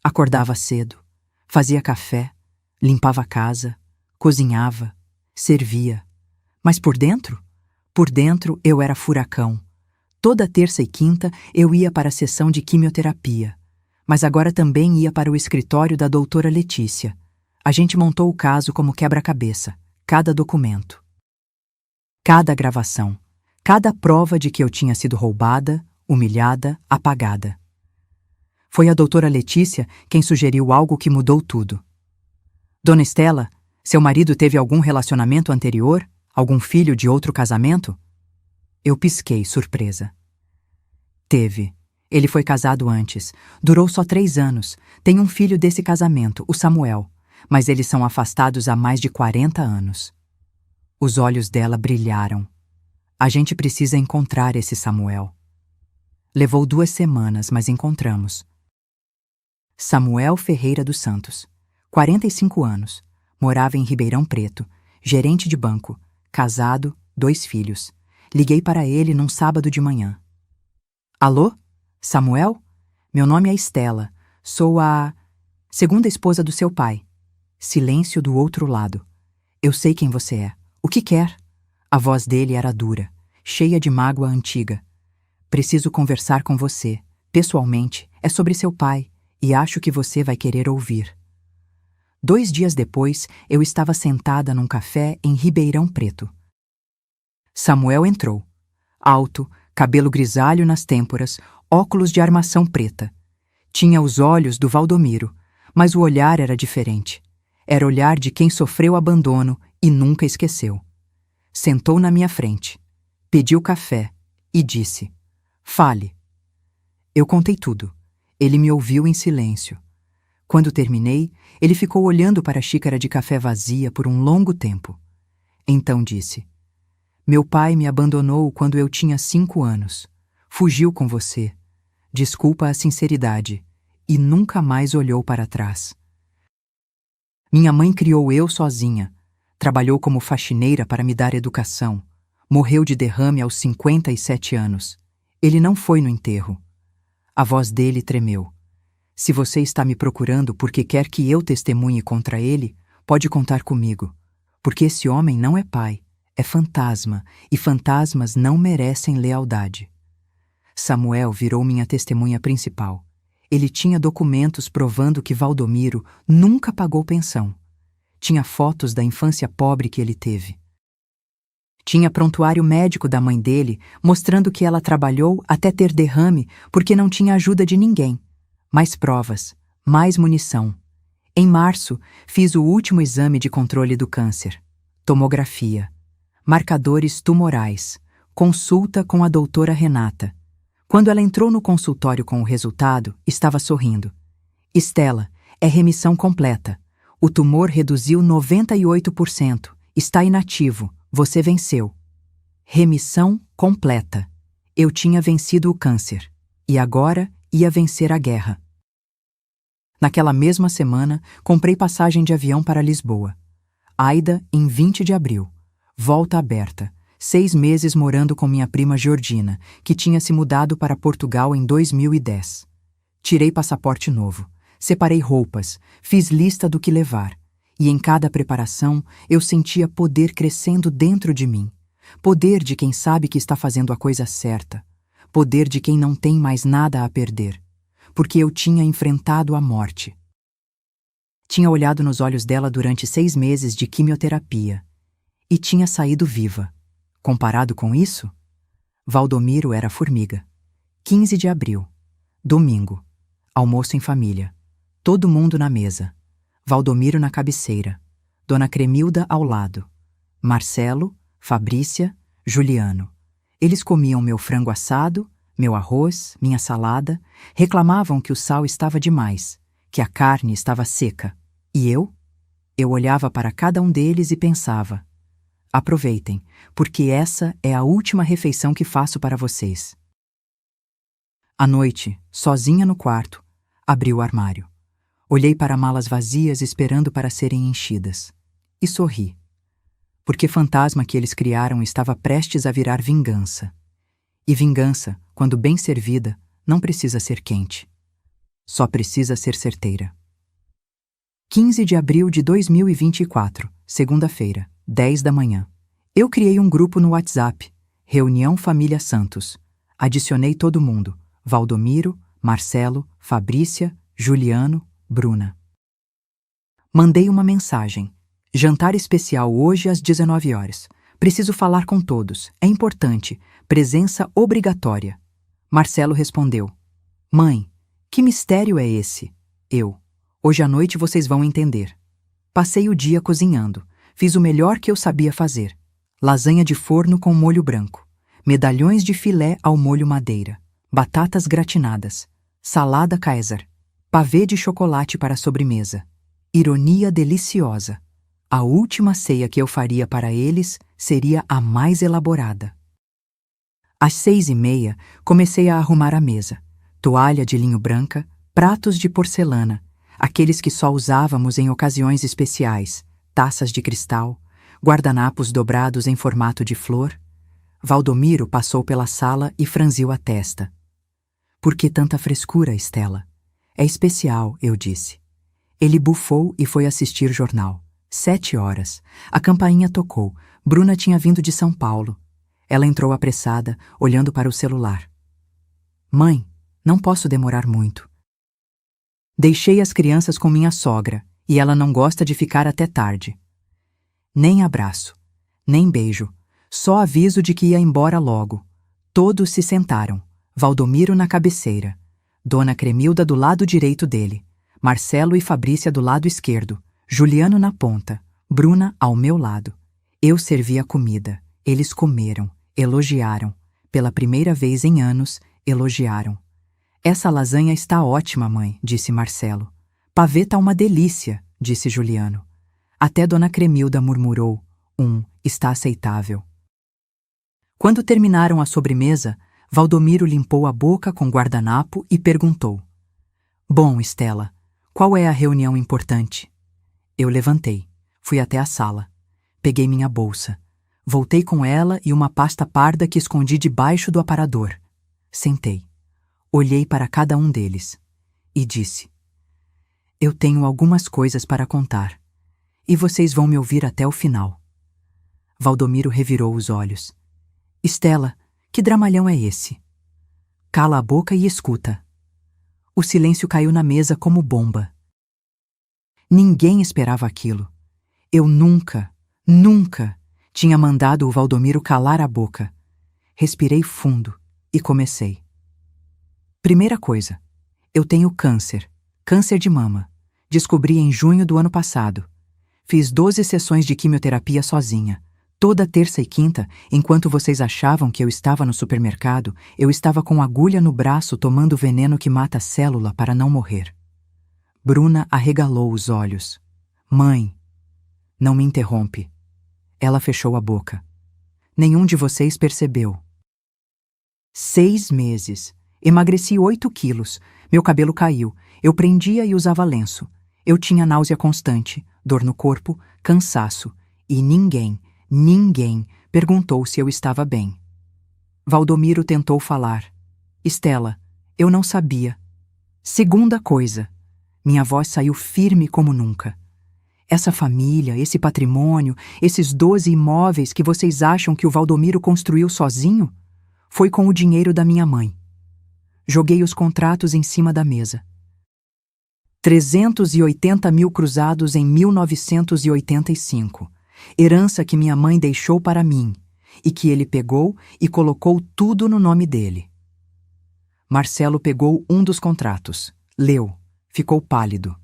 Acordava cedo, fazia café, limpava a casa, cozinhava, servia. Mas por dentro? Por dentro eu era furacão. Toda terça e quinta eu ia para a sessão de quimioterapia. Mas agora também ia para o escritório da doutora Letícia. A gente montou o caso como quebra-cabeça, cada documento, cada gravação, cada prova de que eu tinha sido roubada, humilhada, apagada. Foi a doutora Letícia quem sugeriu algo que mudou tudo. Dona Estela, seu marido teve algum relacionamento anterior? Algum filho de outro casamento? Eu pisquei, surpresa. Teve. Ele foi casado antes. Durou só 3 anos. Tem um filho desse casamento, o Samuel. Mas eles são afastados há mais de 40 anos. Os olhos dela brilharam. A gente precisa encontrar esse Samuel. Levou 2 semanas, mas encontramos. Samuel Ferreira dos Santos, 45 anos, morava em Ribeirão Preto, gerente de banco, casado, 2 filhos. Liguei para ele num sábado de manhã. Alô? Samuel? Meu nome é Estela. Sou a segunda esposa do seu pai. Silêncio do outro lado. Eu sei quem você é. O que quer? A voz dele era dura, cheia de mágoa antiga. Preciso conversar com você, pessoalmente. É sobre seu pai. E acho que você vai querer ouvir. 2 dias depois, eu estava sentada num café em Ribeirão Preto. Samuel entrou. Alto, cabelo grisalho nas têmporas, óculos de armação preta. Tinha os olhos do Valdomiro, mas o olhar era diferente. Era olhar de quem sofreu abandono e nunca esqueceu. Sentou na minha frente, pediu café e disse: "Fale." Eu contei tudo. Ele me ouviu em silêncio. Quando terminei, ele ficou olhando para a xícara de café vazia por um longo tempo. Então disse: "Meu pai me abandonou quando eu tinha 5 anos. Fugiu com você. Desculpa a sinceridade." E nunca mais olhou para trás. Minha mãe criou eu sozinha. Trabalhou como faxineira para me dar educação. Morreu de derrame aos 57 anos. Ele não foi no enterro. A voz dele tremeu. Se você está me procurando porque quer que eu testemunhe contra ele, pode contar comigo. Porque esse homem não é pai, é fantasma, e fantasmas não merecem lealdade. Samuel virou minha testemunha principal. Ele tinha documentos provando que Valdomiro nunca pagou pensão. Tinha fotos da infância pobre que ele teve. Tinha prontuário médico da mãe dele, mostrando que ela trabalhou até ter derrame porque não tinha ajuda de ninguém. Mais provas, mais munição. Em março, fiz o último exame de controle do câncer. Tomografia. Marcadores tumorais. Consulta com a doutora Renata. Quando ela entrou no consultório com o resultado, estava sorrindo. "Estela, é remissão completa. O tumor reduziu 98%. Está inativo. Você venceu." Remissão completa. Eu tinha vencido o câncer. E agora ia vencer a guerra. Naquela mesma semana, comprei passagem de avião para Lisboa. Aida, em 20 de abril. Volta aberta. 6 meses morando com minha prima Georgina, que tinha se mudado para Portugal em 2010. Tirei passaporte novo. Separei roupas. Fiz lista do que levar. E em cada preparação, eu sentia poder crescendo dentro de mim. Poder de quem sabe que está fazendo a coisa certa. Poder de quem não tem mais nada a perder. Porque eu tinha enfrentado a morte. Tinha olhado nos olhos dela durante 6 meses de quimioterapia. E tinha saído viva. Comparado com isso, Valdomiro era formiga. 15 de abril. Domingo. Almoço em família. Todo mundo na mesa. Valdomiro na cabeceira. Dona Cremilda ao lado. Marcelo, Fabrícia, Juliano. Eles comiam meu frango assado, meu arroz, minha salada, reclamavam que o sal estava demais, que a carne estava seca. E eu? Eu olhava para cada um deles e pensava: aproveitem, porque essa é a última refeição que faço para vocês. À noite, sozinha no quarto, abri o armário. Olhei para malas vazias esperando para serem enchidas. E sorri. Porque o fantasma que eles criaram estava prestes a virar vingança. E vingança, quando bem servida, não precisa ser quente. Só precisa ser certeira. 15 de abril de 2024, segunda-feira, 10 da manhã. Eu criei um grupo no WhatsApp, Reunião Família Santos. Adicionei todo mundo, Valdomiro, Marcelo, Fabrícia, Juliano, Bruna. Mandei uma mensagem. Jantar especial hoje às 19 horas. Preciso falar com todos. É importante. Presença obrigatória. Marcelo respondeu: Mãe, que mistério é esse? Eu: hoje à noite vocês vão entender. Passei o dia cozinhando. Fiz o melhor que eu sabia fazer. Lasanha de forno com molho branco. Medalhões de filé ao molho madeira. Batatas gratinadas. Salada Caesar. Pavê de chocolate para a sobremesa. Ironia deliciosa. A última ceia que eu faria para eles seria a mais elaborada. Às 6h30, comecei a arrumar a mesa. Toalha de linho branca, pratos de porcelana, aqueles que só usávamos em ocasiões especiais, taças de cristal, guardanapos dobrados em formato de flor. Valdomiro passou pela sala e franziu a testa. Por que tanta frescura, Estela? É especial, eu disse. Ele bufou e foi assistir jornal. 7 horas. A campainha tocou. Bruna tinha vindo de São Paulo. Ela entrou apressada, olhando para o celular. Mãe, não posso demorar muito. Deixei as crianças com minha sogra, e ela não gosta de ficar até tarde. Nem abraço, nem beijo, só aviso de que ia embora logo. Todos se sentaram. Valdomiro na cabeceira. Dona Cremilda do lado direito dele. Marcelo e Fabrícia do lado esquerdo. Juliano na ponta, Bruna ao meu lado. Eu servi a comida. Eles comeram, elogiaram. Pela primeira vez em anos, elogiaram. Essa lasanha está ótima, mãe, disse Marcelo. Pavê tá uma delícia, disse Juliano. Até Dona Cremilda murmurou: está aceitável. Quando terminaram a sobremesa, Valdomiro limpou a boca com guardanapo e perguntou: Bom, Estela, qual é a reunião importante? Eu levantei, fui até a sala. Peguei minha bolsa. Voltei com ela e uma pasta parda que escondi debaixo do aparador. Sentei. Olhei para cada um deles. E disse: Eu tenho algumas coisas para contar. E vocês vão me ouvir até o final. Valdomiro revirou os olhos. Estela, que dramalhão é esse? Cala a boca e escuta. O silêncio caiu na mesa como bomba. Ninguém esperava aquilo. Eu nunca tinha mandado o Valdomiro calar a boca. Respirei fundo e comecei. Primeira coisa, eu tenho câncer de mama. Descobri em junho do ano passado. Fiz 12 sessões de quimioterapia sozinha. Toda terça e quinta, enquanto vocês achavam que eu estava no supermercado, eu estava com agulha no braço tomando veneno que mata a célula para não morrer. Bruna arregalou os olhos. Mãe, não me interrompe. Ela fechou a boca. Nenhum de vocês percebeu. 6 meses. Emagreci 8 quilos. Meu cabelo caiu. Eu prendia e usava lenço. Eu tinha náusea constante, dor no corpo, cansaço. E ninguém perguntou se eu estava bem. Valdomiro tentou falar. Estela, eu não sabia. Segunda coisa. Minha voz saiu firme como nunca. Essa família, esse patrimônio, esses 12 imóveis que vocês acham que o Valdomiro construiu sozinho, foi com o dinheiro da minha mãe. Joguei os contratos em cima da mesa. 380 mil cruzados em 1985. Herança que minha mãe deixou para mim, e que ele pegou e colocou tudo no nome dele. Marcelo pegou um dos contratos, leu, ficou pálido.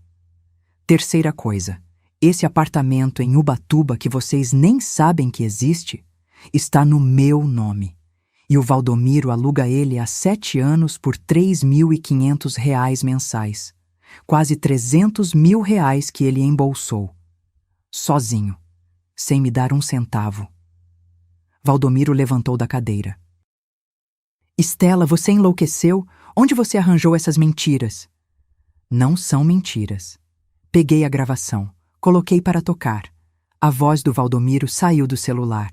Terceira coisa, esse apartamento em Ubatuba que vocês nem sabem que existe, está no meu nome. E o Valdomiro aluga ele há 7 anos por R$ 3.500 mensais. Quase R$ 300 mil que ele embolsou. Sozinho, sem me dar um centavo. Valdomiro levantou da cadeira. Estela, você enlouqueceu? Onde você arranjou essas mentiras? Não são mentiras. Peguei a gravação, coloquei para tocar. A voz do Valdomiro saiu do celular.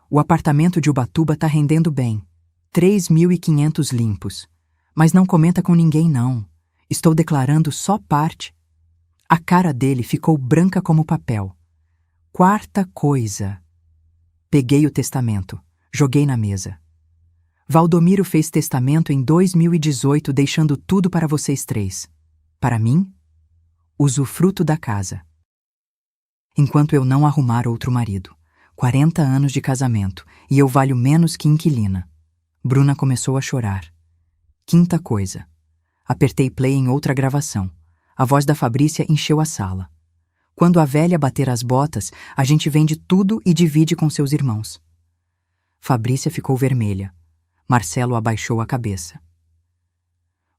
O apartamento de Ubatuba tá rendendo bem. 3.500 limpos. Mas não comenta com ninguém, não. Estou declarando só parte. A cara dele ficou branca como papel. Quarta coisa. Peguei o testamento, joguei na mesa. Valdomiro fez testamento em 2018, deixando tudo para vocês 3. Para mim, usufruto da casa. Enquanto eu não arrumar outro marido. 40 anos de casamento, e eu valho menos que inquilina. Bruna começou a chorar. Quinta coisa. Apertei play em outra gravação. A voz da Fabrícia encheu a sala. Quando a velha bater as botas, a gente vende tudo e divide com seus irmãos. Fabrícia ficou vermelha. Marcelo abaixou a cabeça.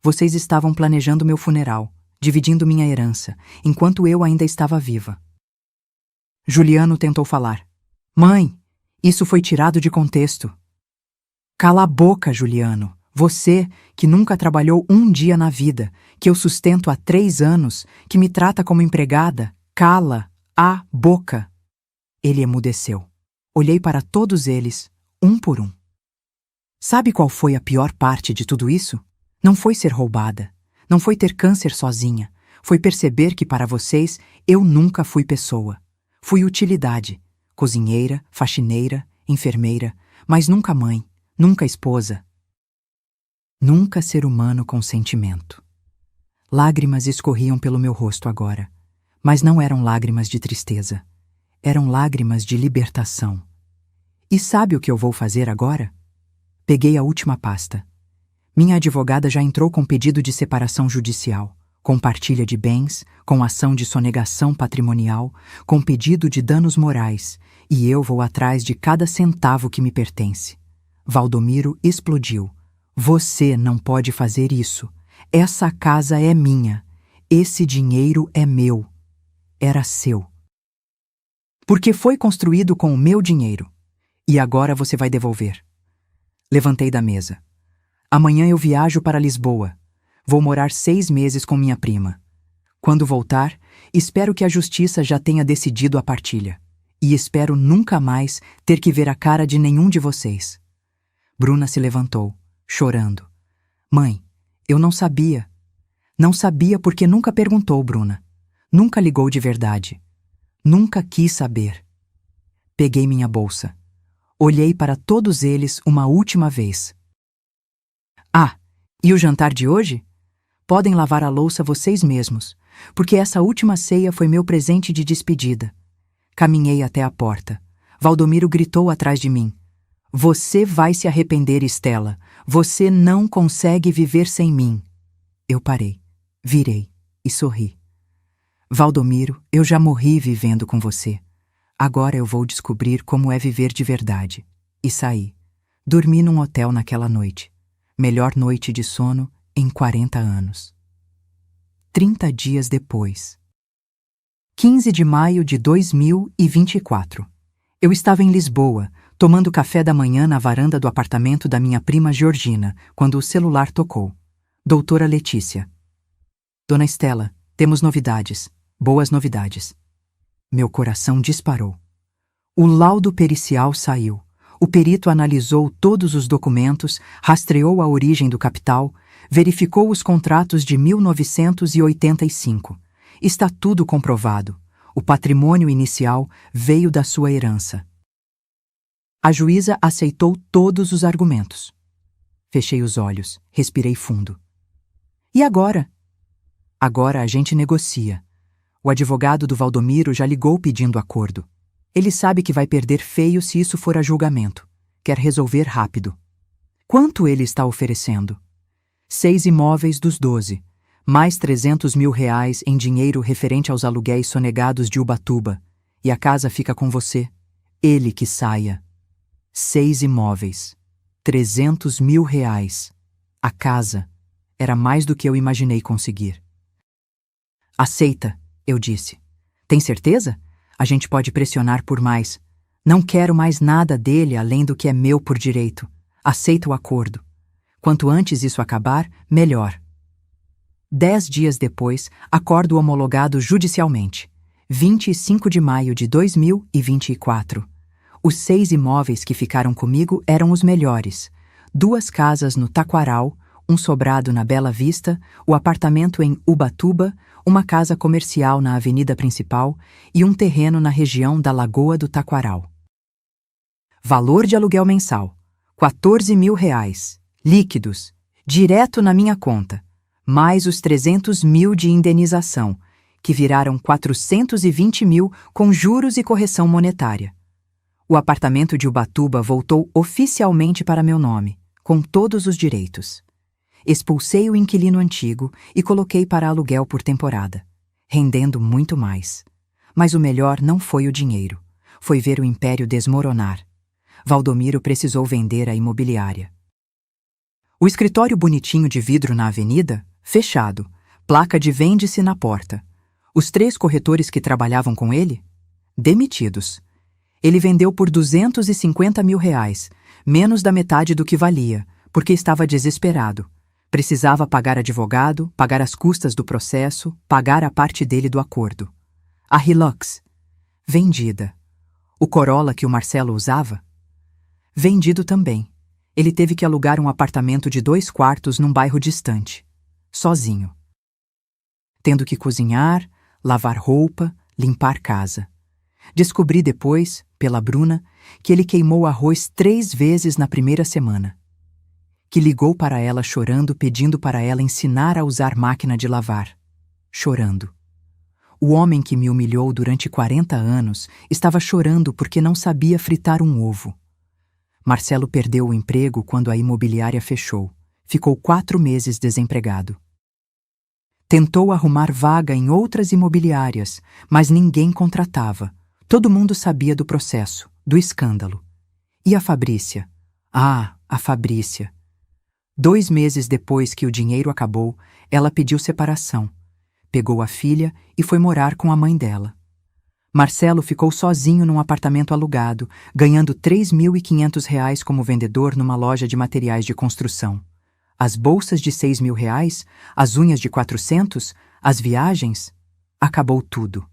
Vocês estavam planejando meu funeral, dividindo minha herança, enquanto eu ainda estava viva. Juliano tentou falar. Mãe, isso foi tirado de contexto. Cala a boca, Juliano. Você, que nunca trabalhou um dia na vida, que eu sustento há 3 anos, que me trata como empregada, cala a boca. Ele emudeceu. Olhei para todos eles, um por um. Sabe qual foi a pior parte de tudo isso? Não foi ser roubada. Não foi ter câncer sozinha. Foi perceber que para vocês eu nunca fui pessoa. Fui utilidade. Cozinheira, faxineira, enfermeira, mas nunca mãe, nunca esposa. Nunca ser humano com sentimento. Lágrimas escorriam pelo meu rosto agora, mas não eram lágrimas de tristeza. Eram lágrimas de libertação. E sabe o que eu vou fazer agora? Peguei a última pasta. Minha advogada já entrou com pedido de separação judicial, com partilha de bens, com ação de sonegação patrimonial, com pedido de danos morais, e eu vou atrás de cada centavo que me pertence. Valdomiro explodiu. Você não pode fazer isso. Essa casa é minha. Esse dinheiro é meu. Era seu. Porque foi construído com o meu dinheiro. E agora você vai devolver. Levantei da mesa. Amanhã eu viajo para Lisboa. Vou morar 6 meses com minha prima. Quando voltar, espero que a justiça já tenha decidido a partilha. E espero nunca mais ter que ver a cara de nenhum de vocês. Bruna se levantou, chorando. Mãe, eu não sabia. Não sabia porque nunca perguntou, Bruna. Nunca ligou de verdade. Nunca quis saber. Peguei minha bolsa. Olhei para todos eles uma última vez. E o jantar de hoje? Podem lavar a louça vocês mesmos, porque essa última ceia foi meu presente de despedida. Caminhei até a porta. Valdomiro gritou atrás de mim. Você vai se arrepender, Estela. Você não consegue viver sem mim. Eu parei, virei e sorri. Valdomiro, eu já morri vivendo com você. Agora eu vou descobrir como é viver de verdade. E saí. Dormi num hotel naquela noite. Melhor noite de sono em 40 anos. 30 dias depois. 15 de maio de 2024. Eu estava em Lisboa, tomando café da manhã na varanda do apartamento da minha prima Georgina, quando o celular tocou. Doutora Letícia. Dona Estela, temos novidades. Boas novidades. Meu coração disparou. O laudo pericial saiu. O perito analisou todos os documentos, rastreou a origem do capital, verificou os contratos de 1985. Está tudo comprovado. O patrimônio inicial veio da sua herança. A juíza aceitou todos os argumentos. Fechei os olhos, respirei fundo. E agora? Agora a gente negocia. O advogado do Valdomiro já ligou pedindo acordo. Ele sabe que vai perder feio se isso for a julgamento. Quer resolver rápido. Quanto ele está oferecendo? 6 imóveis dos 12, mais R$300 mil em dinheiro referente aos aluguéis sonegados de Ubatuba. E a casa fica com você. Ele que saia. 6 imóveis. R$300 mil. A casa era mais do que eu imaginei conseguir. Aceita, eu disse. Tem certeza? A gente pode pressionar por mais. Não quero mais nada dele além do que é meu por direito. Aceita o acordo. Quanto antes isso acabar, melhor. 10 dias depois, acordo homologado judicialmente. 25 de maio de 2024. Os 6 imóveis que ficaram comigo eram os melhores. 2 casas no Taquaral, um sobrado na Bela Vista, o apartamento em Ubatuba, uma casa comercial na avenida principal e um terreno na região da Lagoa do Taquaral. Valor de aluguel mensal: R$14 mil, líquidos, direto na minha conta, mais os 300 mil de indenização, que viraram 420 mil com juros e correção monetária. O apartamento de Ubatuba voltou oficialmente para meu nome, com todos os direitos. Expulsei o inquilino antigo e coloquei para aluguel por temporada, rendendo muito mais. Mas o melhor não foi o dinheiro, foi ver o império desmoronar. Valdomiro precisou vender a imobiliária. O escritório bonitinho de vidro na avenida, fechado, placa de vende-se na porta. Os 3 corretores que trabalhavam com ele, demitidos. Ele vendeu por R$250 mil, menos da metade do que valia, porque estava desesperado. Precisava pagar advogado, pagar as custas do processo, pagar a parte dele do acordo. A Hilux, vendida. O Corolla que o Marcelo usava, vendido também. Ele teve que alugar um apartamento de 2 quartos num bairro distante, sozinho. Tendo que cozinhar, lavar roupa, limpar casa. Descobri depois, pela Bruna, que ele queimou arroz 3 vezes na primeira semana. Que ligou para ela chorando, pedindo para ela ensinar a usar máquina de lavar. Chorando. O homem que me humilhou durante 40 anos estava chorando porque não sabia fritar um ovo. Marcelo perdeu o emprego quando a imobiliária fechou. Ficou 4 meses desempregado. Tentou arrumar vaga em outras imobiliárias, mas ninguém contratava. Todo mundo sabia do processo, do escândalo. E a Fabrícia? Ah, a Fabrícia. 2 meses depois que o dinheiro acabou, ela pediu separação. Pegou a filha e foi morar com a mãe dela. Marcelo ficou sozinho num apartamento alugado, ganhando R$3.500 como vendedor numa loja de materiais de construção. As bolsas de R$6 mil, as unhas de 400, as viagens, acabou tudo.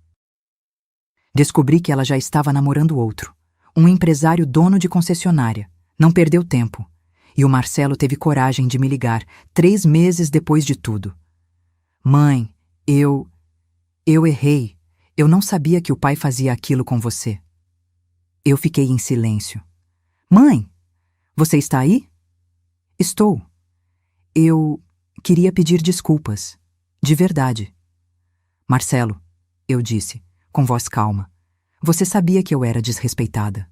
Descobri que ela já estava namorando outro, um empresário dono de concessionária. Não perdeu tempo. E o Marcelo teve coragem de me ligar 3 meses depois de tudo. Mãe, eu errei. Eu não sabia que o pai fazia aquilo com você. Eu fiquei em silêncio. Mãe, você está aí? Estou. Eu queria pedir desculpas. De verdade. Marcelo, eu disse, com voz calma. Você sabia que eu era desrespeitada.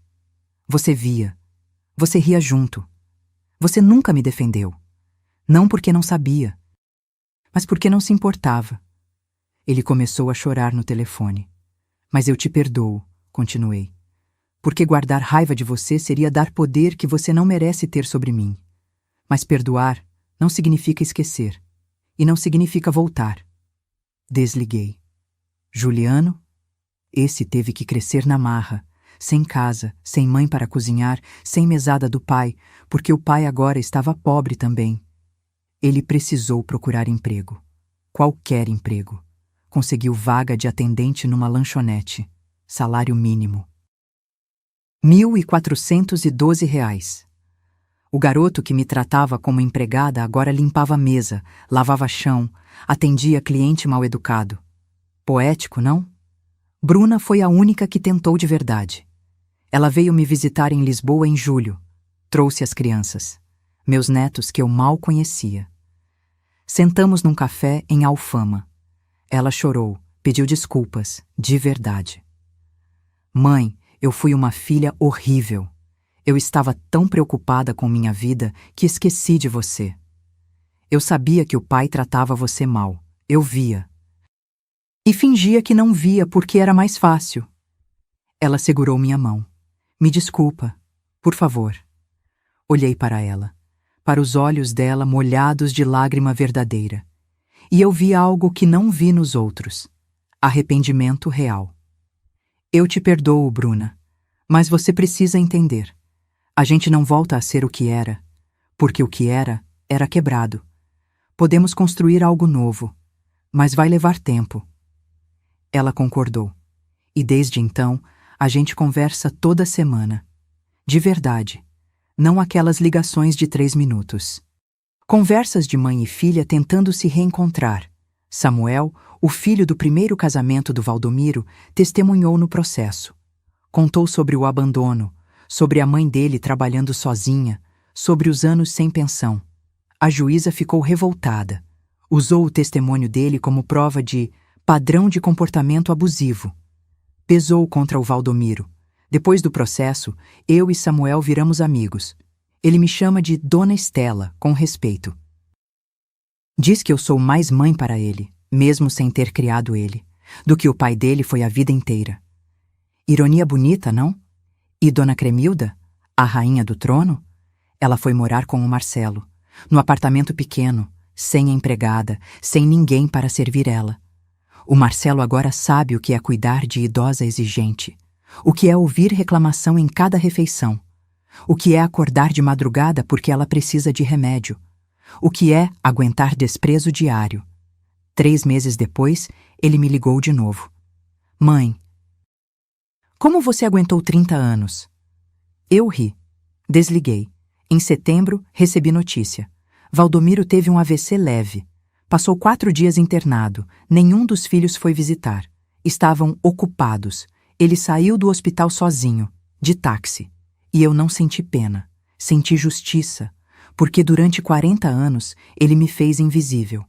Você via. Você ria junto. Você nunca me defendeu. Não porque não sabia, mas porque não se importava. Ele começou a chorar no telefone. Mas eu te perdoo, continuei. Porque guardar raiva de você seria dar poder que você não merece ter sobre mim. Mas perdoar não significa esquecer. E não significa voltar. Desliguei. Juliano? Esse teve que crescer na marra. Sem casa, sem mãe para cozinhar, sem mesada do pai, porque o pai agora estava pobre também. Ele precisou procurar emprego. qualquer emprego. Conseguiu vaga de atendente numa lanchonete. Salário mínimo. R$ 1.412. O garoto que me tratava como empregada agora limpava a mesa, lavava chão, atendia cliente mal-educado. Poético, não? Bruna foi a única que tentou de verdade. Ela veio me visitar em Lisboa em julho. Trouxe as crianças, meus netos que eu mal conhecia. Sentamos num café em Alfama. Ela chorou, pediu desculpas, de verdade. Mãe, eu fui uma filha horrível. Eu estava tão preocupada com minha vida que esqueci de você. Eu sabia que o pai tratava você mal. Eu via. E fingia que não via porque era mais fácil. Ela segurou minha mão. Me desculpa, por favor. Olhei para ela, para os olhos dela molhados de lágrima verdadeira. E eu vi algo que não vi nos outros. Arrependimento real. Eu te perdoo, Bruna, mas você precisa entender. A gente não volta a ser o que era, porque o que era quebrado. Podemos construir algo novo, mas vai levar tempo. Ela concordou. E desde então, a gente conversa toda semana. De verdade. Não aquelas ligações de 3 minutos. Conversas de mãe e filha tentando se reencontrar. Samuel, o filho do primeiro casamento do Valdomiro, testemunhou no processo. Contou sobre o abandono, sobre a mãe dele trabalhando sozinha, sobre os anos sem pensão. A juíza ficou revoltada. Usou o testemunho dele como prova de padrão de comportamento abusivo. Pesou contra o Valdomiro. Depois do processo, eu e Samuel viramos amigos. Ele me chama de Dona Estela, com respeito. Diz que eu sou mais mãe para ele, mesmo sem ter criado ele, do que o pai dele foi a vida inteira. Ironia bonita, não? E Dona Cremilda, a rainha do trono? Ela foi morar com o Marcelo, no apartamento pequeno, sem empregada, sem ninguém para servir ela. O Marcelo agora sabe o que é cuidar de idosa exigente, o que é ouvir reclamação em cada refeição, o que é acordar de madrugada porque ela precisa de remédio, o que é aguentar desprezo diário. 3 meses depois, ele me ligou de novo. Mãe, como você aguentou 30 anos? Eu ri. Desliguei. Em setembro, recebi notícia. Valdomiro teve um AVC leve. Passou 4 dias internado. Nenhum dos filhos foi visitar. Estavam ocupados. Ele saiu do hospital sozinho, de táxi. E eu não senti pena. Senti justiça. Porque durante 40 anos ele me fez invisível.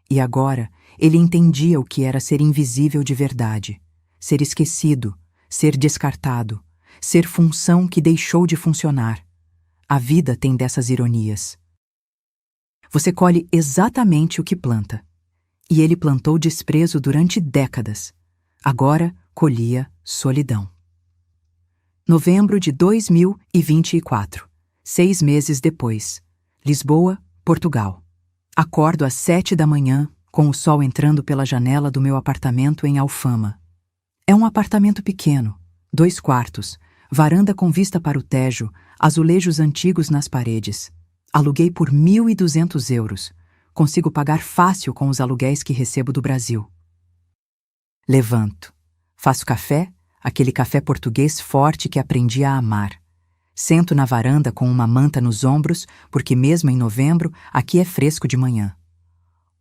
E agora ele entendia o que era ser invisível de verdade. Ser esquecido. Ser descartado. Ser função que deixou de funcionar. A vida tem dessas ironias. Você colhe exatamente o que planta. E ele plantou desprezo durante décadas. Agora colhia solidão. Novembro de 2024. 6 meses depois. Lisboa, Portugal. Acordo às 7 da manhã, com o sol entrando pela janela do meu apartamento em Alfama. É um apartamento pequeno, 2 quartos, varanda com vista para o Tejo, azulejos antigos nas paredes. Aluguei por 1.200 euros. Consigo pagar fácil com os aluguéis que recebo do Brasil. Levanto. Faço café, aquele café português forte que aprendi a amar. Sento na varanda com uma manta nos ombros, porque mesmo em novembro, aqui é fresco de manhã.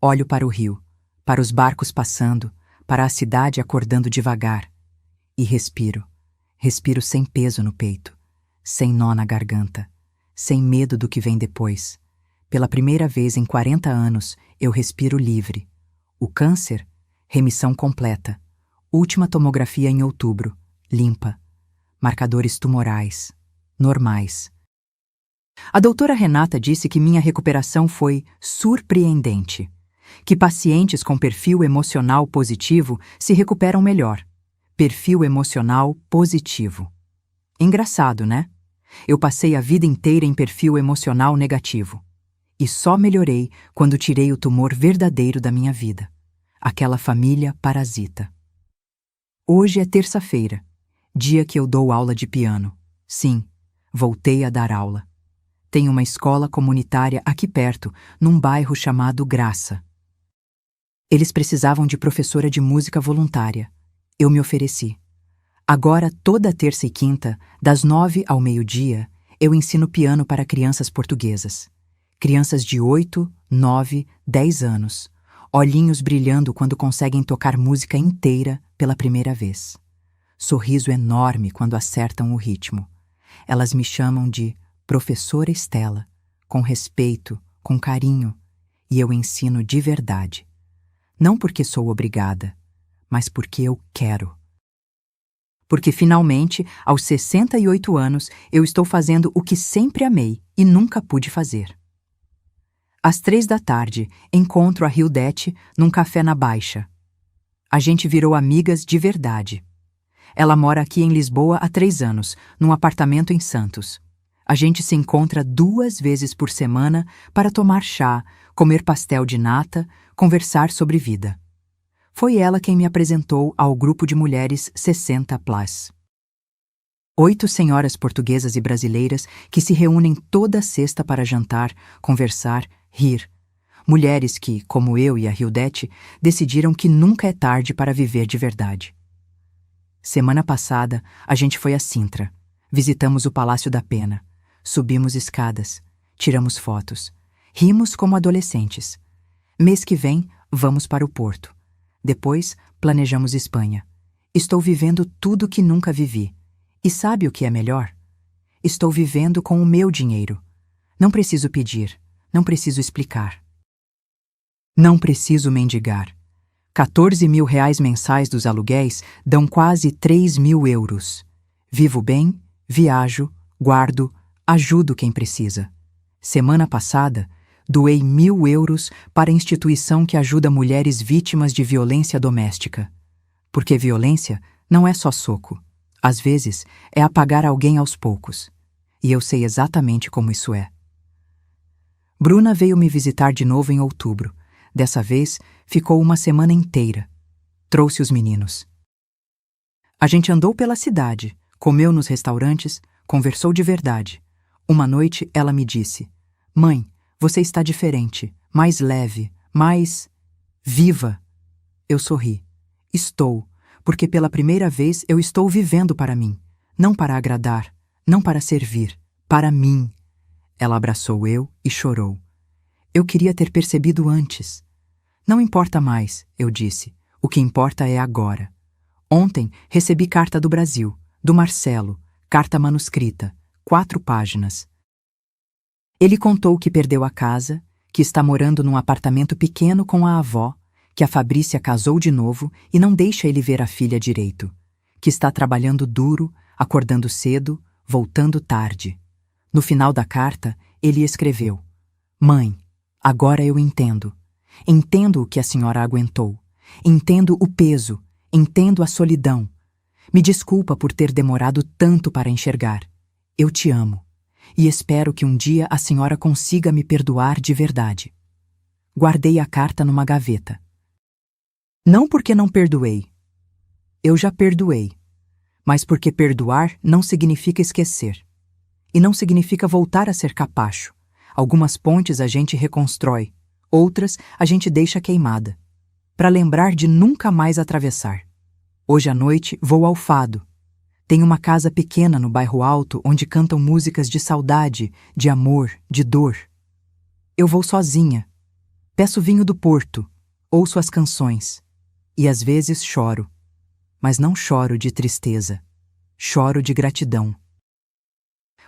Olho para o rio, para os barcos passando, para a cidade acordando devagar. E respiro. Respiro sem peso no peito, sem nó na garganta, sem medo do que vem depois. Pela primeira vez em 40 anos, eu respiro livre. O câncer? Remissão completa. Última tomografia em outubro. Limpa. Marcadores tumorais. Normais. A doutora Renata disse que minha recuperação foi surpreendente. Que pacientes com perfil emocional positivo se recuperam melhor. Perfil emocional positivo. Engraçado, né? Eu passei a vida inteira em perfil emocional negativo. E só melhorei quando tirei o tumor verdadeiro da minha vida. Aquela família parasita. Hoje é terça-feira, dia que eu dou aula de piano. Sim, voltei a dar aula. Tem uma escola comunitária aqui perto, num bairro chamado Graça. Eles precisavam de professora de música voluntária. Eu me ofereci. Agora, toda terça e quinta, das 9 ao meio-dia, eu ensino piano para crianças portuguesas. Crianças de 8, 9, 10 anos, olhinhos brilhando quando conseguem tocar música inteira pela primeira vez. Sorriso enorme quando acertam o ritmo. Elas me chamam de Professora Estela, com respeito, com carinho, e eu ensino de verdade. Não porque sou obrigada, mas porque eu quero. Porque finalmente, aos 68 anos, eu estou fazendo o que sempre amei e nunca pude fazer. Às 3 da tarde, encontro a Hildete num café na Baixa. A gente virou amigas de verdade. Ela mora aqui em Lisboa há 3 anos, num apartamento em Santos. A gente se encontra 2 vezes por semana para tomar chá, comer pastel de nata, conversar sobre vida. Foi ela quem me apresentou ao grupo de mulheres 60+. 8 senhoras portuguesas e brasileiras que se reúnem toda sexta para jantar, conversar, rir. Mulheres que, como eu e a Hildete, decidiram que nunca é tarde para viver de verdade. Semana passada, a gente foi a Sintra. Visitamos o Palácio da Pena. Subimos escadas. Tiramos fotos. Rimos como adolescentes. Mês que vem, vamos para o Porto. Depois, planejamos Espanha. Estou vivendo tudo que nunca vivi. E sabe o que é melhor? Estou vivendo com o meu dinheiro. Não preciso pedir. Não preciso explicar. Não preciso mendigar. 14 mil reais mensais dos aluguéis dão quase 3 mil euros. Vivo bem, viajo, guardo, ajudo quem precisa. Semana passada, doei 1.000 euros para a instituição que ajuda mulheres vítimas de violência doméstica. Porque violência não é só soco. Às vezes, é apagar alguém aos poucos. E eu sei exatamente como isso é. Bruna veio me visitar de novo em outubro. Dessa vez, ficou uma semana inteira. Trouxe os meninos. A gente andou pela cidade, comeu nos restaurantes, conversou de verdade. Uma noite, ela me disse: "Mãe, você está diferente, mais leve, mais viva." Eu sorri. Estou, porque pela primeira vez eu estou vivendo para mim. Não para agradar, não para servir, para mim. Ela abraçou eu e chorou. Eu queria ter percebido antes. Não importa mais, eu disse. O que importa é agora. Ontem recebi carta do Brasil, do Marcelo, carta manuscrita, 4 páginas. Ele contou que perdeu a casa, que está morando num apartamento pequeno com a avó, que a Fabrícia casou de novo e não deixa ele ver a filha direito, que está trabalhando duro, acordando cedo, voltando tarde. No final da carta, ele escreveu: "Mãe, agora eu entendo. Entendo o que a senhora aguentou. Entendo o peso. Entendo a solidão. Me desculpa por ter demorado tanto para enxergar. Eu te amo. E espero que um dia a senhora consiga me perdoar de verdade." Guardei a carta numa gaveta. Não porque não perdoei. Eu já perdoei. Mas porque perdoar não significa esquecer. E não significa voltar a ser capacho. Algumas pontes a gente reconstrói, outras a gente deixa queimada, para lembrar de nunca mais atravessar. Hoje à noite vou ao Fado. Tem uma casa pequena no bairro Alto onde cantam músicas de saudade, de amor, de dor. Eu vou sozinha. Peço vinho do Porto, ouço as canções. E às vezes choro. Mas não choro de tristeza. Choro de gratidão.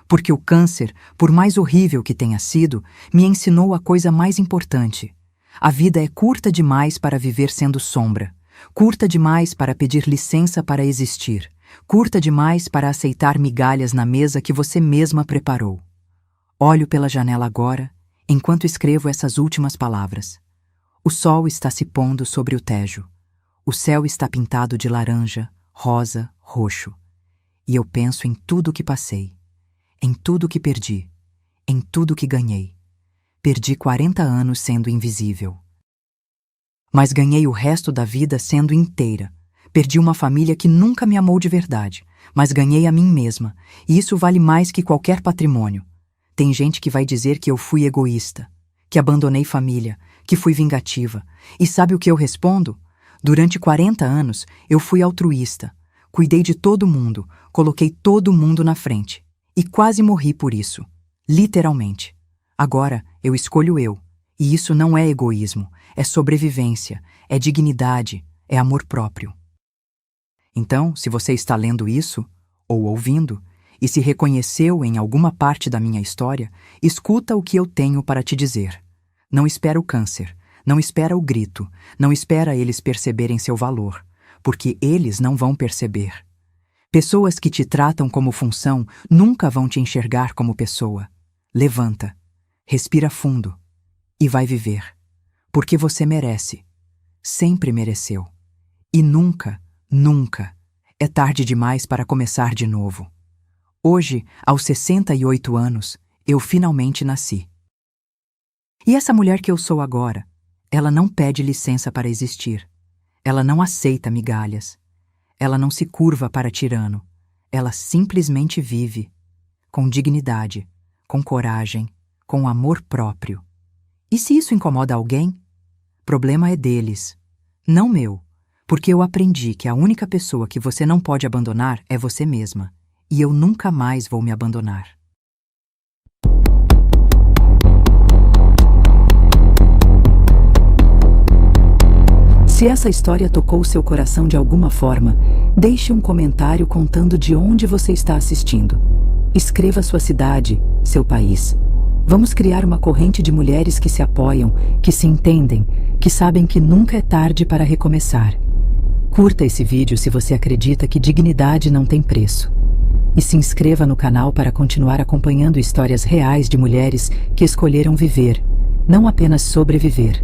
Porque o câncer, por mais horrível que tenha sido, me ensinou a coisa mais importante. A vida é curta demais para viver sendo sombra, curta demais para pedir licença para existir, curta demais para aceitar migalhas na mesa que você mesma preparou. Olho pela janela agora, enquanto escrevo essas últimas palavras. O sol está se pondo sobre o Tejo. O céu está pintado de laranja, rosa, roxo. E eu penso em tudo que passei. Em tudo que perdi, em tudo que ganhei. Perdi 40 anos sendo invisível. Mas ganhei o resto da vida sendo inteira. Perdi uma família que nunca me amou de verdade, mas ganhei a mim mesma, e isso vale mais que qualquer patrimônio. Tem gente que vai dizer que eu fui egoísta, que abandonei família, que fui vingativa. E sabe o que eu respondo? Durante 40 anos, eu fui altruísta. Cuidei de todo mundo, coloquei todo mundo na frente. E quase morri por isso. Literalmente. Agora, eu escolho eu. E isso não é egoísmo, é sobrevivência, é dignidade, é amor próprio. Então, se você está lendo isso, ou ouvindo, e se reconheceu em alguma parte da minha história, escuta o que eu tenho para te dizer. Não espera o câncer, não espera o grito, não espera eles perceberem seu valor, porque eles não vão perceber. Pessoas que te tratam como função nunca vão te enxergar como pessoa. Levanta, respira fundo e vai viver, porque você merece, sempre mereceu. E nunca, nunca é tarde demais para começar de novo. Hoje, aos 68 anos, eu finalmente nasci. E essa mulher que eu sou agora, ela não pede licença para existir. Ela não aceita migalhas. Ela não se curva para tirano. Ela simplesmente vive, com dignidade, com coragem, com amor próprio. E se isso incomoda alguém? Problema é deles, não meu, porque eu aprendi que a única pessoa que você não pode abandonar é você mesma, e eu nunca mais vou me abandonar. Se essa história tocou seu coração de alguma forma, deixe um comentário contando de onde você está assistindo. Escreva sua cidade, seu país. Vamos criar uma corrente de mulheres que se apoiam, que se entendem, que sabem que nunca é tarde para recomeçar. Curta esse vídeo se você acredita que dignidade não tem preço. E se inscreva no canal para continuar acompanhando histórias reais de mulheres que escolheram viver, não apenas sobreviver.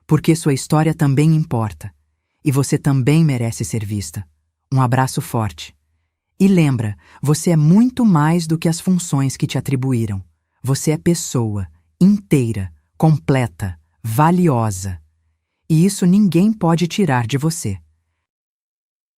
Porque sua história também importa, e você também merece ser vista. Um abraço forte. E lembra, você é muito mais do que as funções que te atribuíram. Você é pessoa, inteira, completa, valiosa. E isso ninguém pode tirar de você.